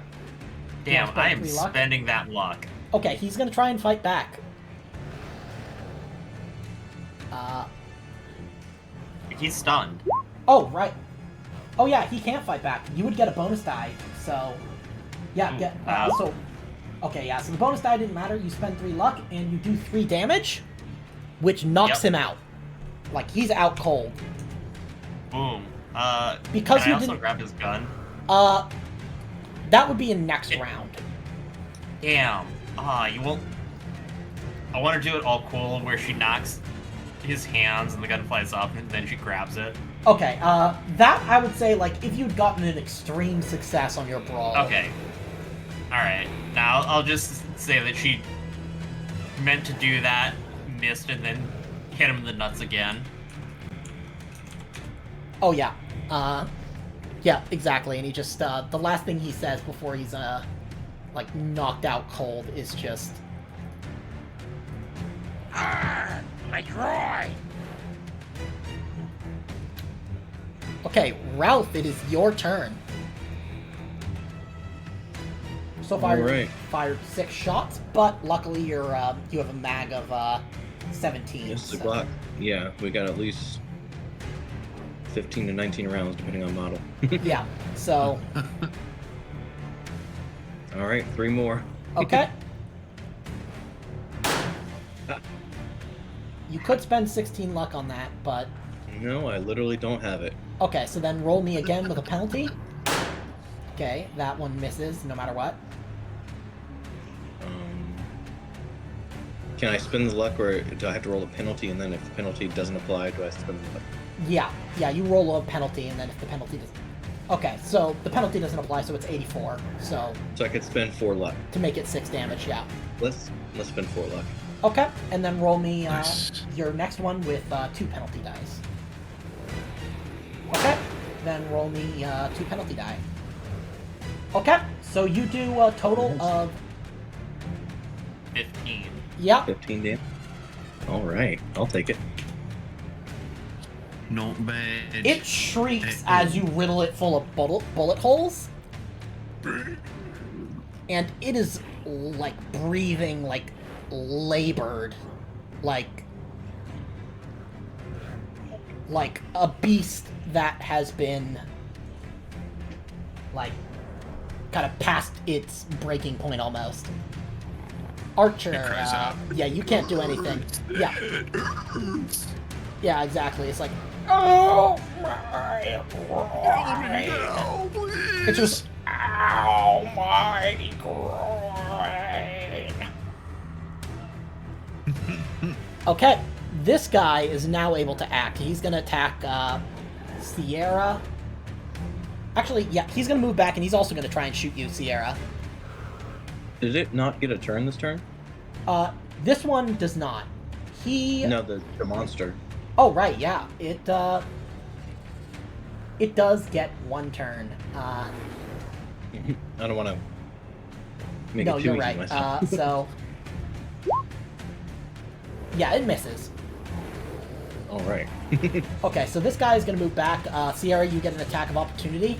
Damn, spend I am 3 luck? spending that luck. Okay, he's gonna try and fight back. He's stunned. Oh, right. Oh, yeah, he can't fight back. You would get a bonus die, so... Yeah, Ooh, Okay, yeah, so the bonus die didn't matter. You spend 3 luck, and you do 3 damage, which knocks him out. Like, he's out cold. Boom. Because can you I also didn't... grab his gun? That would be in next round. Damn. You won't... I want to do it all cool, where she knocks his hands and the gun flies up, and then she grabs it. Okay, that I would say, like, if you'd gotten an extreme success on your brawl... Okay. Alright. Now, I'll just say that she meant to do that, missed, and then hit him in the nuts again. Oh, yeah. Yeah, exactly, and he just, the last thing he says before he's, like, knocked out cold is just... My groin! Okay, Ralph, it is your turn. So far, Alright. you fired 6 shots, but luckily you have a mag of 17. Yes, the so- Glock. Yeah, we got at least 15 to 19 rounds, depending on model. Yeah, so, All right, 3 more. okay. You could spend 16 luck on that, but... No, I literally don't have it. Okay, so then roll me again with a penalty. Okay, that one misses, no matter what. Can I spend the luck, or do I have to roll a penalty, and then if the penalty doesn't apply, do I spend the luck? Yeah, you roll a penalty, and then if the penalty doesn't... Okay, so the penalty doesn't apply, so it's 84, so... So I could spend 4 luck. To make it 6 damage, yeah. Let's spend 4 luck. Okay, and then roll me Nice. your next one with 2 penalty dice. Okay, then roll me 2 penalty die. Okay, so you do a total of... 15. Yeah, 15 damage. All right, I'll take it. Not bad. it shrieks as you riddle it full of bullet holes. And it is, like, breathing, like, labored. Like a beast that has been, like, kind of past its breaking point almost. Archer, It cries out. yeah, you can't do anything. Yeah. Yeah, exactly. It's like, oh my groin. It's just, ow my groin. Okay, this guy is now able to act. He's gonna attack Sierra. Actually, yeah, he's gonna move back, and he's also gonna try and shoot you, Sierra. Did it not get a turn this turn? This one does not. No, the monster. Oh, right, yeah. It does get 1 turn. I don't want to make No, it too you're easy right. myself. So... Yeah, it misses. All right. Okay, so this guy is going to move back. Sierra, you get an attack of opportunity.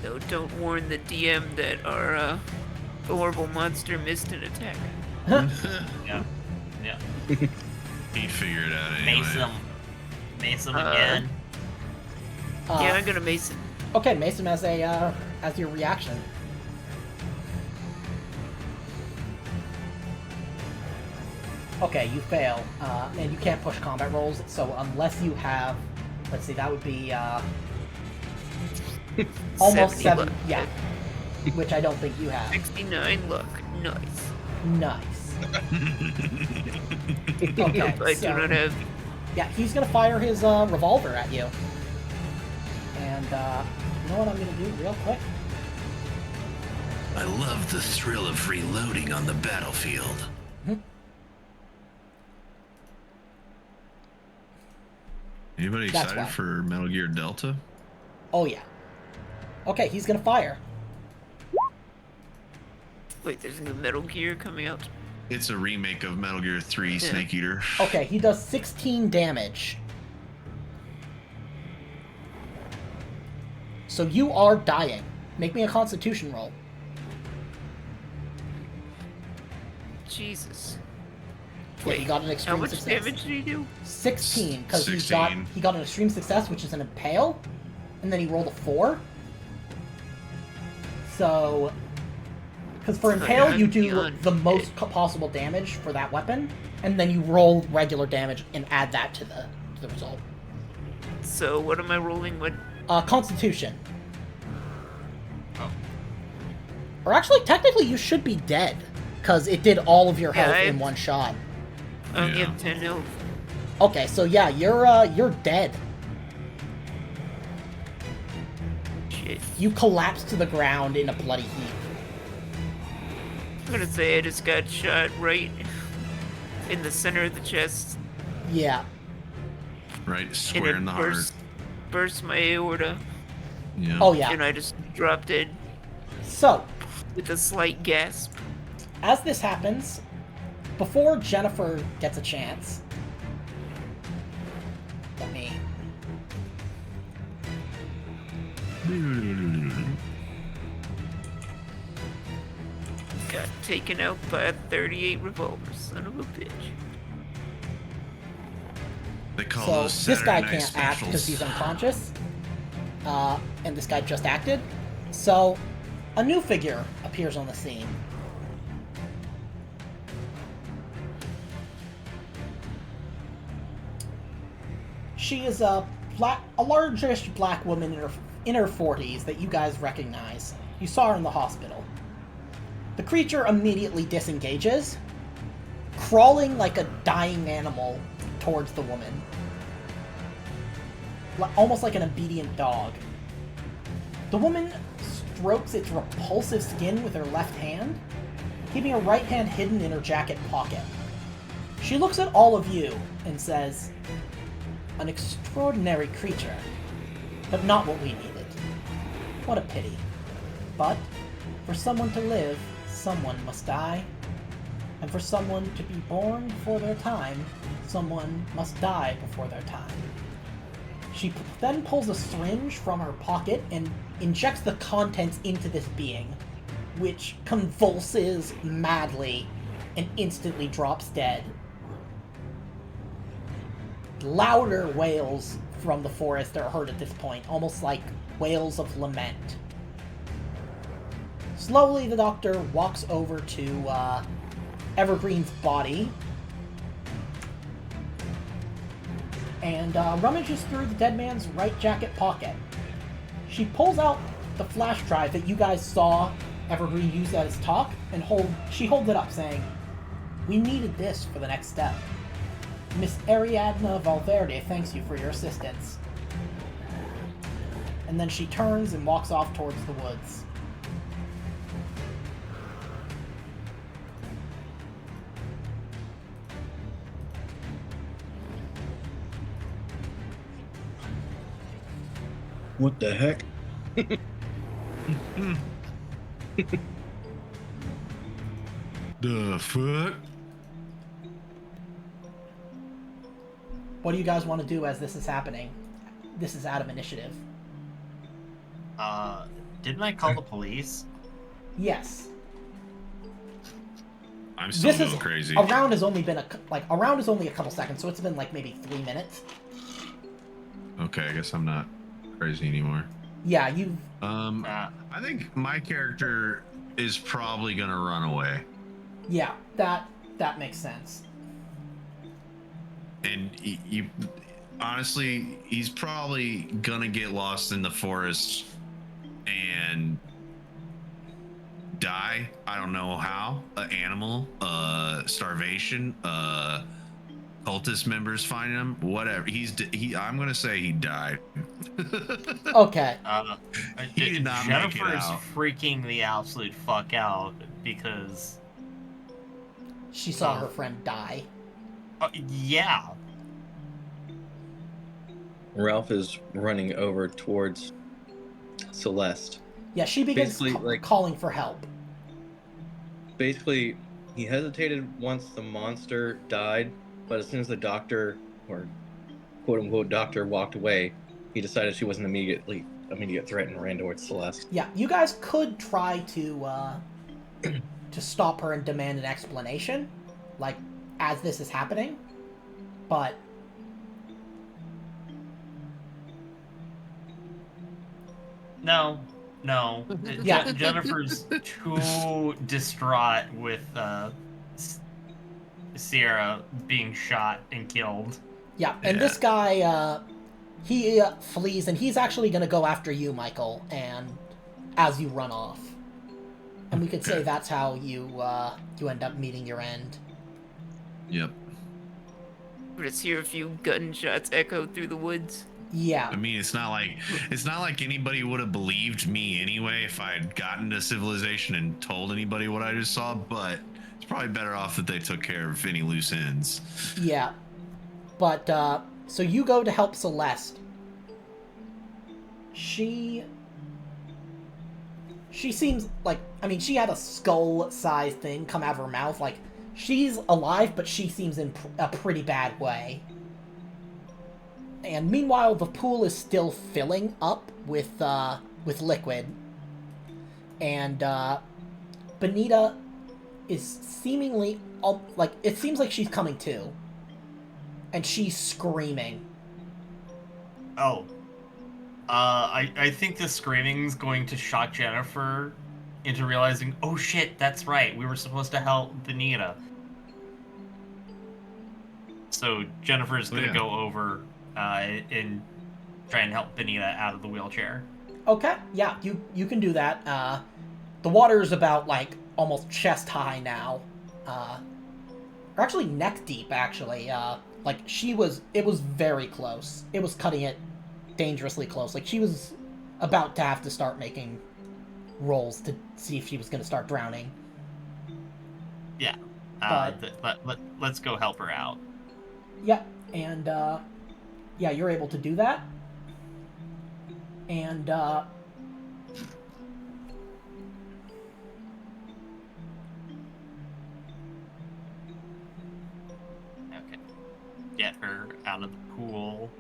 No, don't warn the DM that our horrible monster missed an attack. Yeah. Yeah. He'd figure it out anyway. Mace him. Mace him again. Yeah, I'm gonna mace him. Okay, mace him as a as your reaction. Okay, you fail, and you can't push combat rolls. So unless you have, let's see, that would be almost 70 7. luck. Yeah, which I don't think you have. 69 luck. Nice. Nice. Okay, I so, do not have. yeah, he's gonna fire his revolver at you. And you know what I'm gonna do real quick? I love the thrill of reloading on the battlefield. Anybody That's excited why. for Metal Gear Delta? Oh, yeah. Okay, he's gonna fire. Wait, there's a new Metal Gear coming out. It's a remake of Metal Gear 3 Yeah. Snake Eater. Okay, he does 16 damage. So you are dying. Make me a constitution roll. Jesus. Yeah, he got an How extreme much success. damage did he do? 16, because he 16. got an extreme success, which is an impale, and then he rolled a 4. So, because for impale yeah, you do beyond the most possible damage for that weapon, and then you roll regular damage and add that to the result. So what am I rolling? What? Constitution. Oh. Or actually, technically, you should be dead, because it did all of your Yeah, health I in have- one shot. I only Yeah. have 10 health. Okay, so yeah, you're dead. Shit. You collapse to the ground in a bloody heap. I'm gonna say I just got shot right in the center of the chest. Yeah. Right, And square it in the heart. burst my aorta. Yeah. Oh yeah. And I just dropped it So, with a slight gasp. as this happens, before Jennifer gets a chance, let me. Got taken out by a 38 revolver, son of a bitch. They call So those this guy Saturday night can't act because specials. he's unconscious, and this guy just acted. So, a new figure appears on the scene. She is a largish black woman in her 40s that you guys recognize. You saw her in the hospital. The creature immediately disengages, crawling like a dying animal towards the woman. Almost like an obedient dog. The woman strokes its repulsive skin with her left hand, keeping her right hand hidden in her jacket pocket. She looks at all of you and says, "An extraordinary creature, but not what we needed. What a pity. But, for someone to live, someone must die. And for someone to be born before their time, someone must die before their time." She then pulls a syringe from her pocket and injects the contents into this being, which convulses madly and instantly drops dead. Louder wails from the forest are heard at this point, almost like wails of lament. Slowly, the doctor walks over to Evergreen's body and rummages through the dead man's right jacket pocket. She pulls out the flash drive that you guys saw Evergreen use at his talk, and she holds it up, saying, "We needed this for the next step. Miss Ariadna Valverde thanks you for your assistance." And then she turns and walks off towards the woods. What the heck? The fuck? What do you guys want to do as this is happening? This is out of initiative. Didn't I call the police? Yes. I'm still This going is crazy. a round has only been a round is only a couple seconds, so it's been like maybe 3 minutes. Okay, I guess I'm not crazy anymore. Yeah, you've I think my character is probably gonna run away. yeah, that makes sense. And you honestly, he's probably gonna get lost in the forest and die. I don't know how. An animal, starvation, cultist members find him. Whatever. I'm gonna say he died. Okay. He did not make it Jennifer's out. freaking the absolute fuck out because She saw her friend die. yeah. Ralph is running over towards Celeste. Yeah, she begins Basically, calling for help. Basically, he hesitated once the monster died, but as soon as the doctor, or quote-unquote doctor, walked away, he decided she was an immediate threat and ran towards Celeste. Yeah, you guys could try to stop her and demand an explanation, like, as this is happening, but... No. Yeah. Jennifer's too distraught with Sierra being shot and killed. Yeah, and this guy, he flees, and he's actually going to go after you, Michael, and as you run off. And we could say that's how you end up meeting your end. Yep. Let's hear a few gunshots echo through the woods. Yeah. I mean, it's not like anybody would have believed me anyway if I had gotten to civilization and told anybody what I just saw, but it's probably better off that they took care of any loose ends. Yeah. But, so you go to help Celeste. She seems like, I mean, she had a skull-sized thing come out of her mouth. Like, she's alive, but she seems in a pretty bad way. And meanwhile, the pool is still filling up with liquid. And, Benita is seemingly, like, it seems like she's coming to. And she's screaming. Oh. I think the screaming's going to shock Jennifer into realizing, oh shit, that's right, we were supposed to help Benita. So Jennifer's gonna go over and try and help Benita out of the wheelchair. Okay, yeah, you can do that. The water's about, like, almost chest high now. Or actually neck deep, actually. Like, it was very close. It was cutting it dangerously close. Like, she was about to have to start making rolls to see if she was going to start drowning. Yeah. Let's go help her out. Yeah, and, yeah, you're able to do that. And, Okay. Get her out of the pool.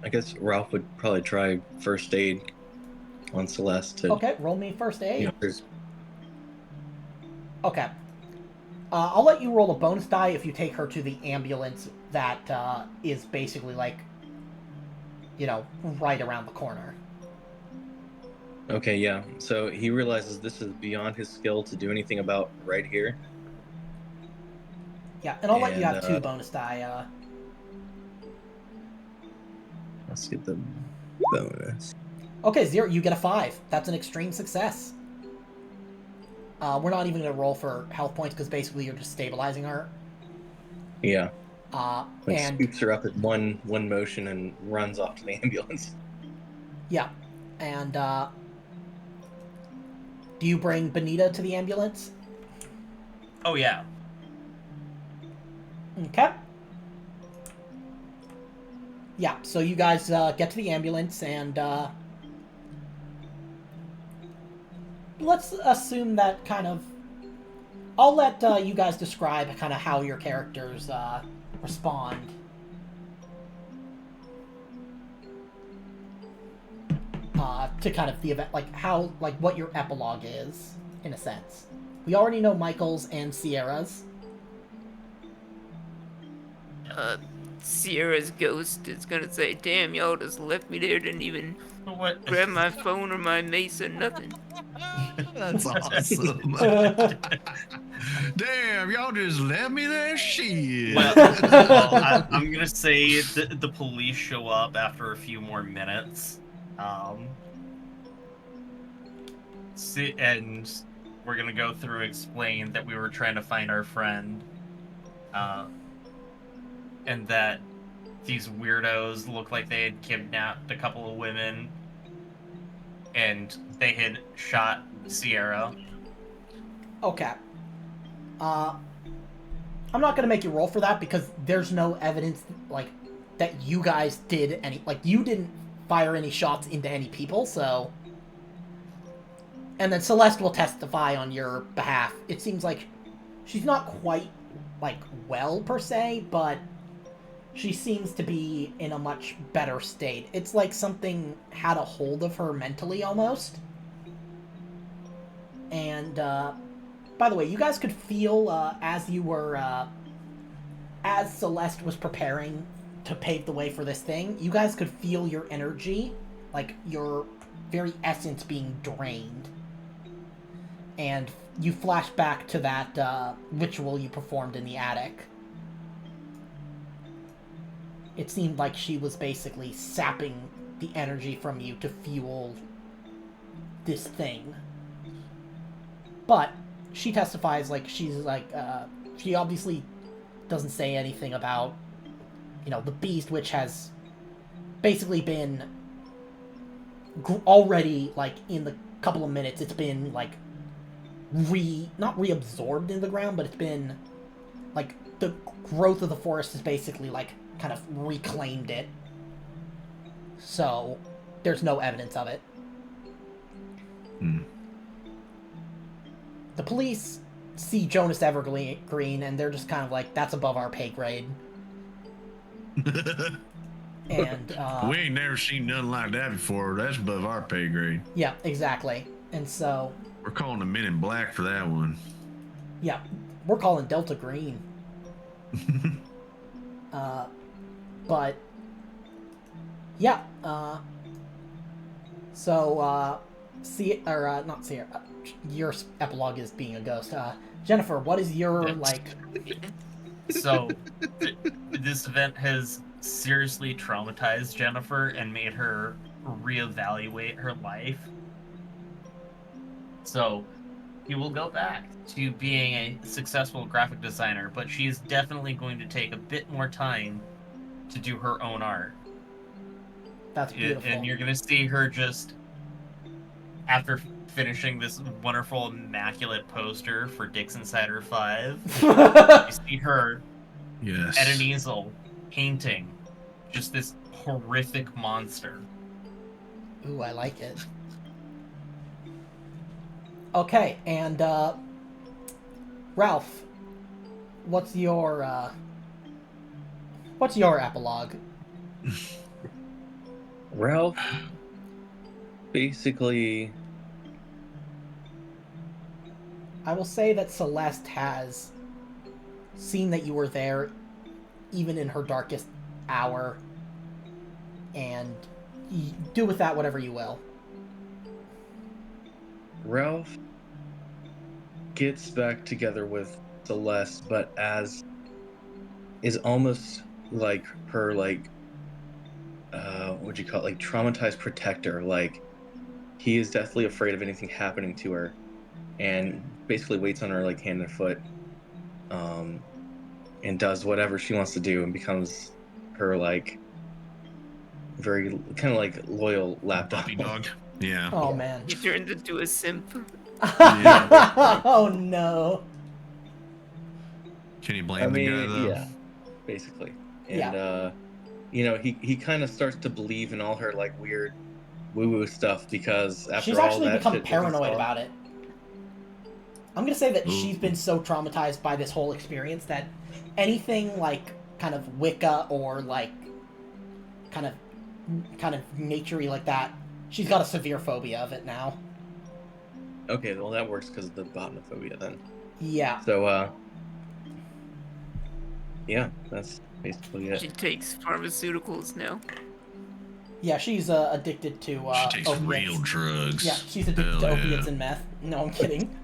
I guess Ralph would probably try first aid on Celeste to... Okay, roll me first aid. You know, there's... Okay. I'll let you roll a bonus die if you take her to the ambulance that is basically, like, you know, right around the corner. Okay, yeah. So he realizes this is beyond his skill to do anything about right here. Yeah, and I'll let you have 2 bonus die. Let's get the bonus. Okay, 0. You get a 5. That's an extreme success. We're not even going to roll for health points because basically you're just stabilizing her. Yeah. Like And scoops her up in one motion and runs off to the ambulance. yeah, and do you bring Benita to the ambulance? Oh yeah. Okay. Yeah, so you guys get to the ambulance, and let's assume that kind of... I'll let you guys describe kind of how your characters respond. To kind of the event, like how, like what your epilogue is, in a sense. We already know Michael's and Sierra's. Sierra's ghost is gonna say, damn, y'all just left me there, didn't even grab my phone or my mace or nothing. That's awesome. Damn, y'all just left me there? Shit. Well, I'm gonna say the police show up after a few more minutes. And we're gonna go through and explain that we were trying to find our friend. And that these weirdos looked like they had kidnapped a couple of women. And they had shot Sierra. Okay. I'm not gonna make you roll for that because there's no evidence, like, that you guys did any... Like, you didn't fire any shots into any people, so... And then Celeste will testify on your behalf. It seems like she's not quite, like, well, per se, but she seems to be in a much better state. It's like something had a hold of her mentally, almost. And, by the way, you guys could feel, as you were, as Celeste was preparing to pave the way for this thing, you guys could feel your energy, like, your very essence being drained. And you flash back to that, ritual you performed in the attic. It seemed like she was basically sapping the energy from you to fuel this thing. But she testifies like she's like, she obviously doesn't say anything about, you know, the beast, which has basically been already, like, in the couple of minutes, it's been, like, not reabsorbed in the ground, but it's been, like, the growth of the forest has basically, like, kind of reclaimed it. So, there's no evidence of it. The police see Jonas Evergreen, and they're just kind of like, that's above our pay grade. And, we ain't never seen nothing like that before. That's above our pay grade. Yeah, exactly. And so... We're calling the Men in Black for that one. Yeah, we're calling Delta Green. But... Yeah, so, not Sierra, your epilogue is being a ghost. Jennifer, what is your, like... So, this event has seriously traumatized Jennifer and made her reevaluate her life. So, he will go back to being a successful graphic designer, but she's definitely going to take a bit more time to do her own art. That's beautiful. And you're going to see her just, after finishing this wonderful, immaculate poster for Dix Insider 5, you see her at an easel painting just this horrific monster. Ooh, I like it. Okay, and, Ralph, what's your epilogue? Ralph basically... I will say that Celeste has seen that you were there even in her darkest hour, and do with that whatever you will. Ralph gets back together with Celeste, but is almost like her, like, what'd you call it, like, traumatized protector. Like, he is deathly afraid of anything happening to her, and basically waits on her, like, hand and foot, and does whatever she wants to do, and becomes her, like, very kind of like loyal lapdog. Puppy dog. Yeah. Oh man. He turned into a simp. Oh no. Can you blame the guy though? Yeah, basically. And you know, he kind of starts to believe in all her, like, weird woo-woo stuff, because after She's all actually that become shit paranoid about it. I'm gonna say that Ooh. she's been so traumatized by this whole experience that anything like kind of Wicca or like kind of nature-y like that, she's got a severe phobia of it now. Okay, well that works because of the botanophobia then. Yeah. So yeah, that's basically it. She takes pharmaceuticals now. Yeah, she's addicted to She takes opiates. real drugs. Yeah, she's addicted Hell to yeah. opiates and meth. No, I'm kidding.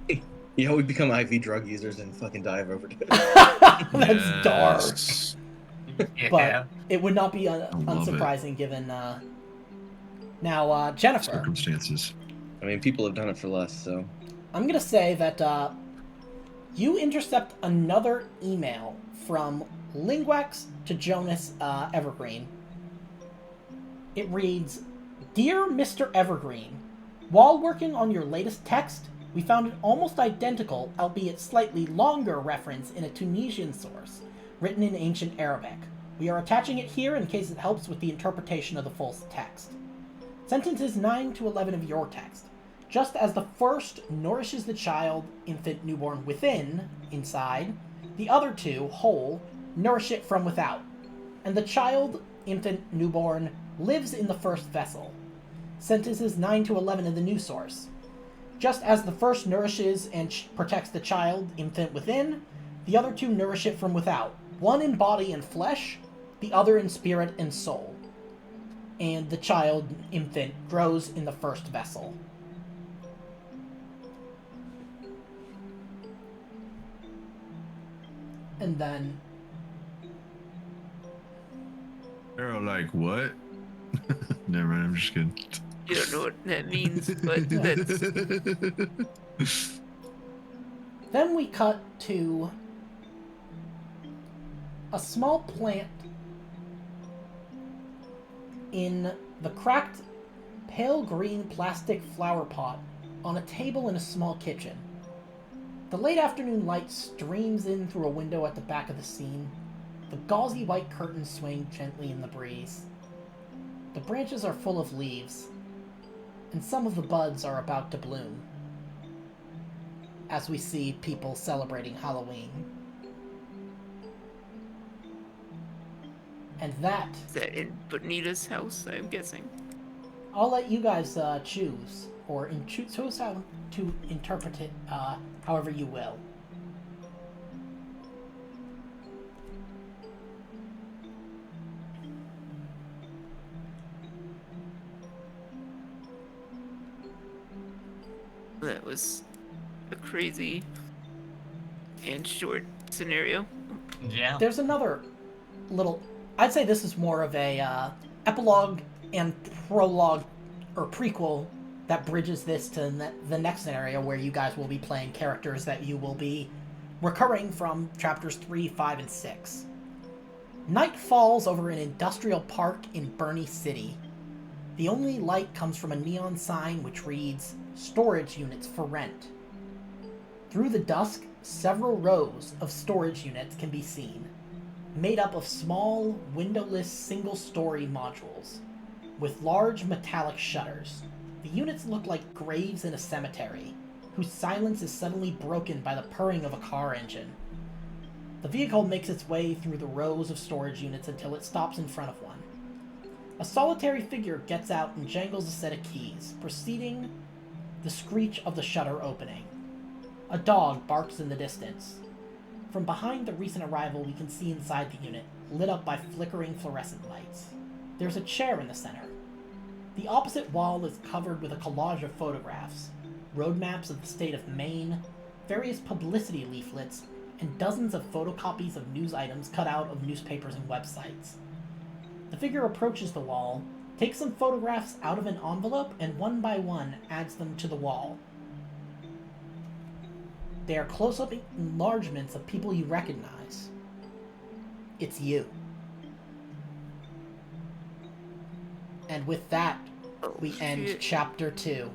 Yeah, we become IV drug users and fucking die of overdose. That's dark. Yes. Yeah. But it would not be love it. unsurprising given now Jennifer. Circumstances. I mean, people have done it for less, so. I'm gonna say that you intercept another email from Lingwax to Jonas Evergreen. It reads, "Dear Mr. Evergreen, while working on your latest text, We found an almost identical, albeit slightly longer reference in a Tunisian source, written in ancient Arabic. We are attaching it here in case it helps with the interpretation of the full text. Sentences 9 to 11 of your text. Just as the first nourishes the child, infant, newborn within, inside, the other two, whole, nourish it from without. And the child, infant, newborn, lives in the first vessel. Sentences 9 to 11 in the new source. Just as the first nourishes and protects the child, infant, within, the other two nourish it from without. One in body and flesh, the other in spirit and soul. And the child, infant, grows in the first vessel. And then... They're like, what? Never mind, I'm just kidding. You don't know what that means, but that's... Then we cut to a small plant in the cracked, pale green plastic flower pot on a table in a small kitchen. The late afternoon light streams in through a window at the back of the scene. The gauzy white curtains swing gently in the breeze. The branches are full of leaves, and some of the buds are about to bloom, as we see people celebrating Halloween. And that... Is that in Bonita's house, I'm guessing? I'll let you guys choose, or choose how to interpret it however you will. That was a crazy and short scenario. Yeah. There's another little... I'd say this is more of a epilogue and prologue, or prequel, that bridges this to the next scenario where you guys will be playing characters that you will be recurring from chapters 3, 5, and 6. Night falls over an industrial park in Burney City. The only light comes from a neon sign which reads, "Storage units for rent." Through the dusk, several rows of storage units can be seen, made up of small, windowless, single-story modules, with large metallic shutters. The units look like graves in a cemetery, whose silence is suddenly broken by the purring of a car engine. The vehicle makes its way through the rows of storage units until it stops in front of one. A solitary figure gets out and jangles a set of keys, preceding the screech of the shutter opening. A dog barks in the distance. From behind the recent arrival, we can see inside the unit, lit up by flickering fluorescent lights. There's a chair in the center. The opposite wall is covered with a collage of photographs, road maps of the state of Maine, various publicity leaflets, and dozens of photocopies of news items cut out of newspapers and websites. The figure approaches the wall, takes some photographs out of an envelope, and one by one adds them to the wall. They are close-up enlargements of people you recognize. It's you. And with that, we end chapter 2.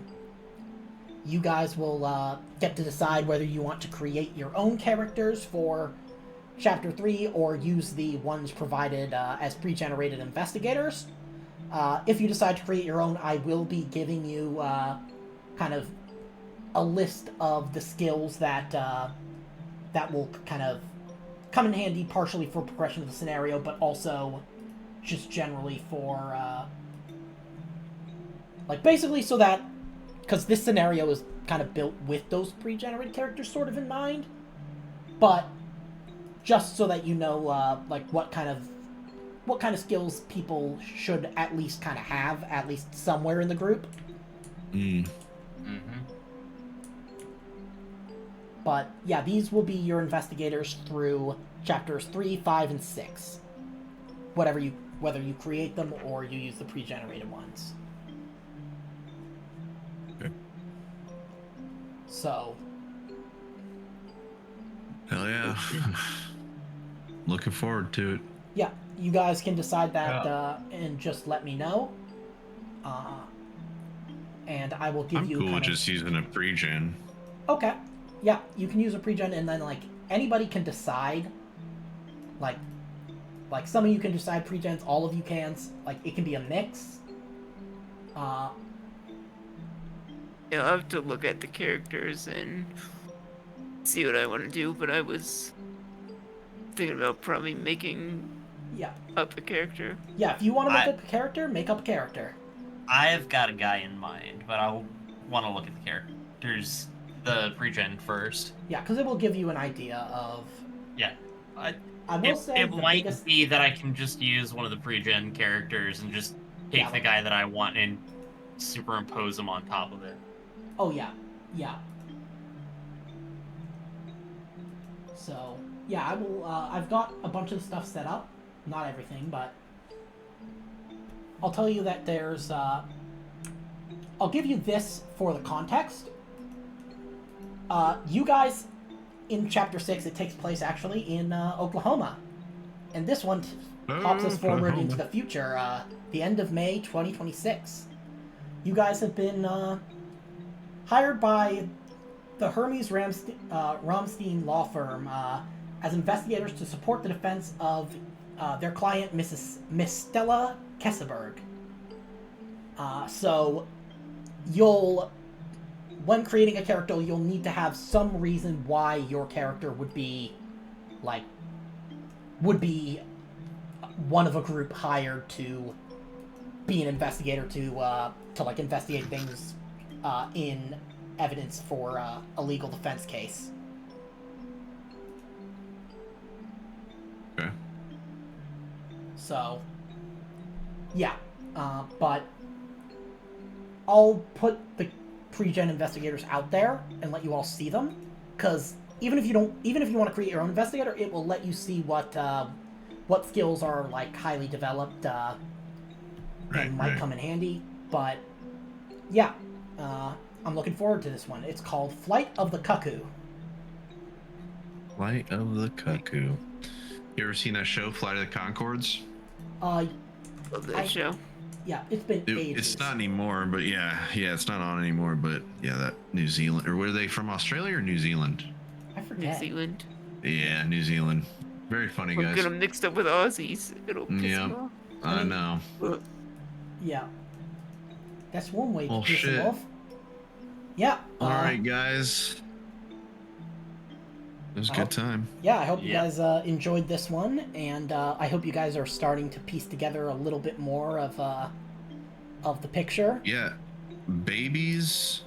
You guys will get to decide whether you want to create your own characters for chapter 3 or use the ones provided as pre-generated investigators. If you decide to create your own, I will be giving you kind of a list of the skills that that will kind of come in handy partially for progression of the scenario, but also just generally for like basically so that, because this scenario is kind of built with those pre-generated characters sort of in mind, but just so that you know like what kind of skills people should at least kind of have at least somewhere in the group. But yeah, these will be your investigators through chapters 3, 5, and 6. Whether you create them or you use the pre-generated ones. Okay. So. Hell yeah. Looking forward to it. Yeah, you guys can decide that and just let me know. And I will give I'm you. cool with just using a pre-gen. Okay. Yeah, you can use a pregen, and then like anybody can decide. Like some of you can decide pregens, all of you can. Like it can be a mix. Yeah, I'll have to look at the characters and see what I want to do, but I was thinking about probably making Yeah. up a character. Yeah, if you want to make up a character, make up a character. I've got a guy in mind, but I'll want to look at the characters, the pregen first. Yeah, because it will give you an idea of. Yeah. I will say it the might biggest. be that I can just use one of the pregen characters and just take Yeah, the guy that I want and superimpose him on top of it. Oh yeah, yeah. So yeah, I will. I've got a bunch of stuff set up. Not everything, but I'll tell you that there's. I'll give you this for the context. You guys, in Chapter 6, it takes place actually in Oklahoma. And this one pops us forward into the future, the end of May 2026. You guys have been hired by the Hermes Ramstein law firm as investigators to support the defense of their client, Miss Stella Kesseberg. So when creating a character, you'll need to have some reason why your character would be one of a group hired to be an investigator to investigate things in evidence for a legal defense case. Okay. So, yeah, but I'll put the pre-gen investigators out there and let you all see them, because even if you want to create your own investigator, it will let you see what skills are like highly developed and might come in handy. But yeah, I'm looking forward to this one. It's called Flight of the Cuckoo. Flight of the Cuckoo. You ever seen that show, Flight of the Conchords? Love that show. Yeah, it's been ages. It's not anymore, but yeah, it's not on anymore. But yeah, that New Zealand, or were they from Australia or New Zealand? I forget. New Zealand. Yeah, New Zealand. Very funny I'm guys. gonna mix up with Aussies. It'll piss Yeah. them off. I know. Yeah, that's one way to Well, piss shit. them off. Yeah. All right, guys. It was a good time. Yeah, I hope you Yeah. guys enjoyed this one, and I hope you guys are starting to piece together a little bit more of the picture. Yeah, babies,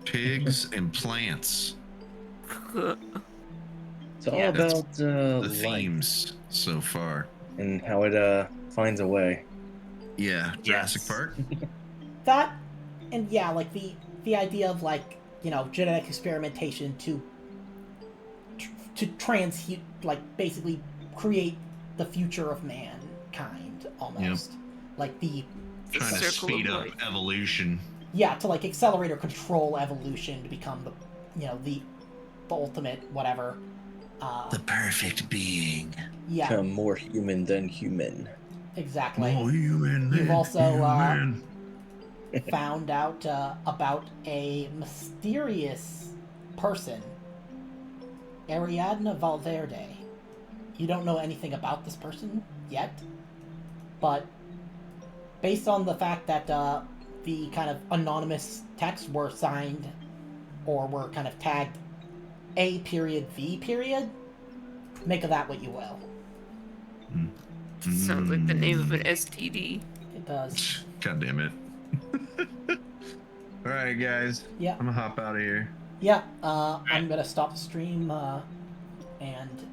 pigs, and plants. It's all Yeah, about The life themes so far. and how it finds a way. Yeah, Jurassic Yes. Park. That, and yeah, like the idea of like, you know, genetic experimentation to basically create the future of mankind almost. Like the Trying to circle speed of up life. evolution. yeah, to like accelerate or control evolution to become the ultimate whatever. The perfect being. Yeah, Become more human than human. exactly. human. You've also found out about a mysterious person, Ariadna Valverde. You don't know anything about this person yet, but based on the fact that the kind of anonymous texts were signed or were kind of tagged A.V. Make of that what you will. Sounds like the name of an STD. It does. God damn it. All right, guys. Yeah. I'm gonna hop out of here. Yeah, I'm gonna stop the stream and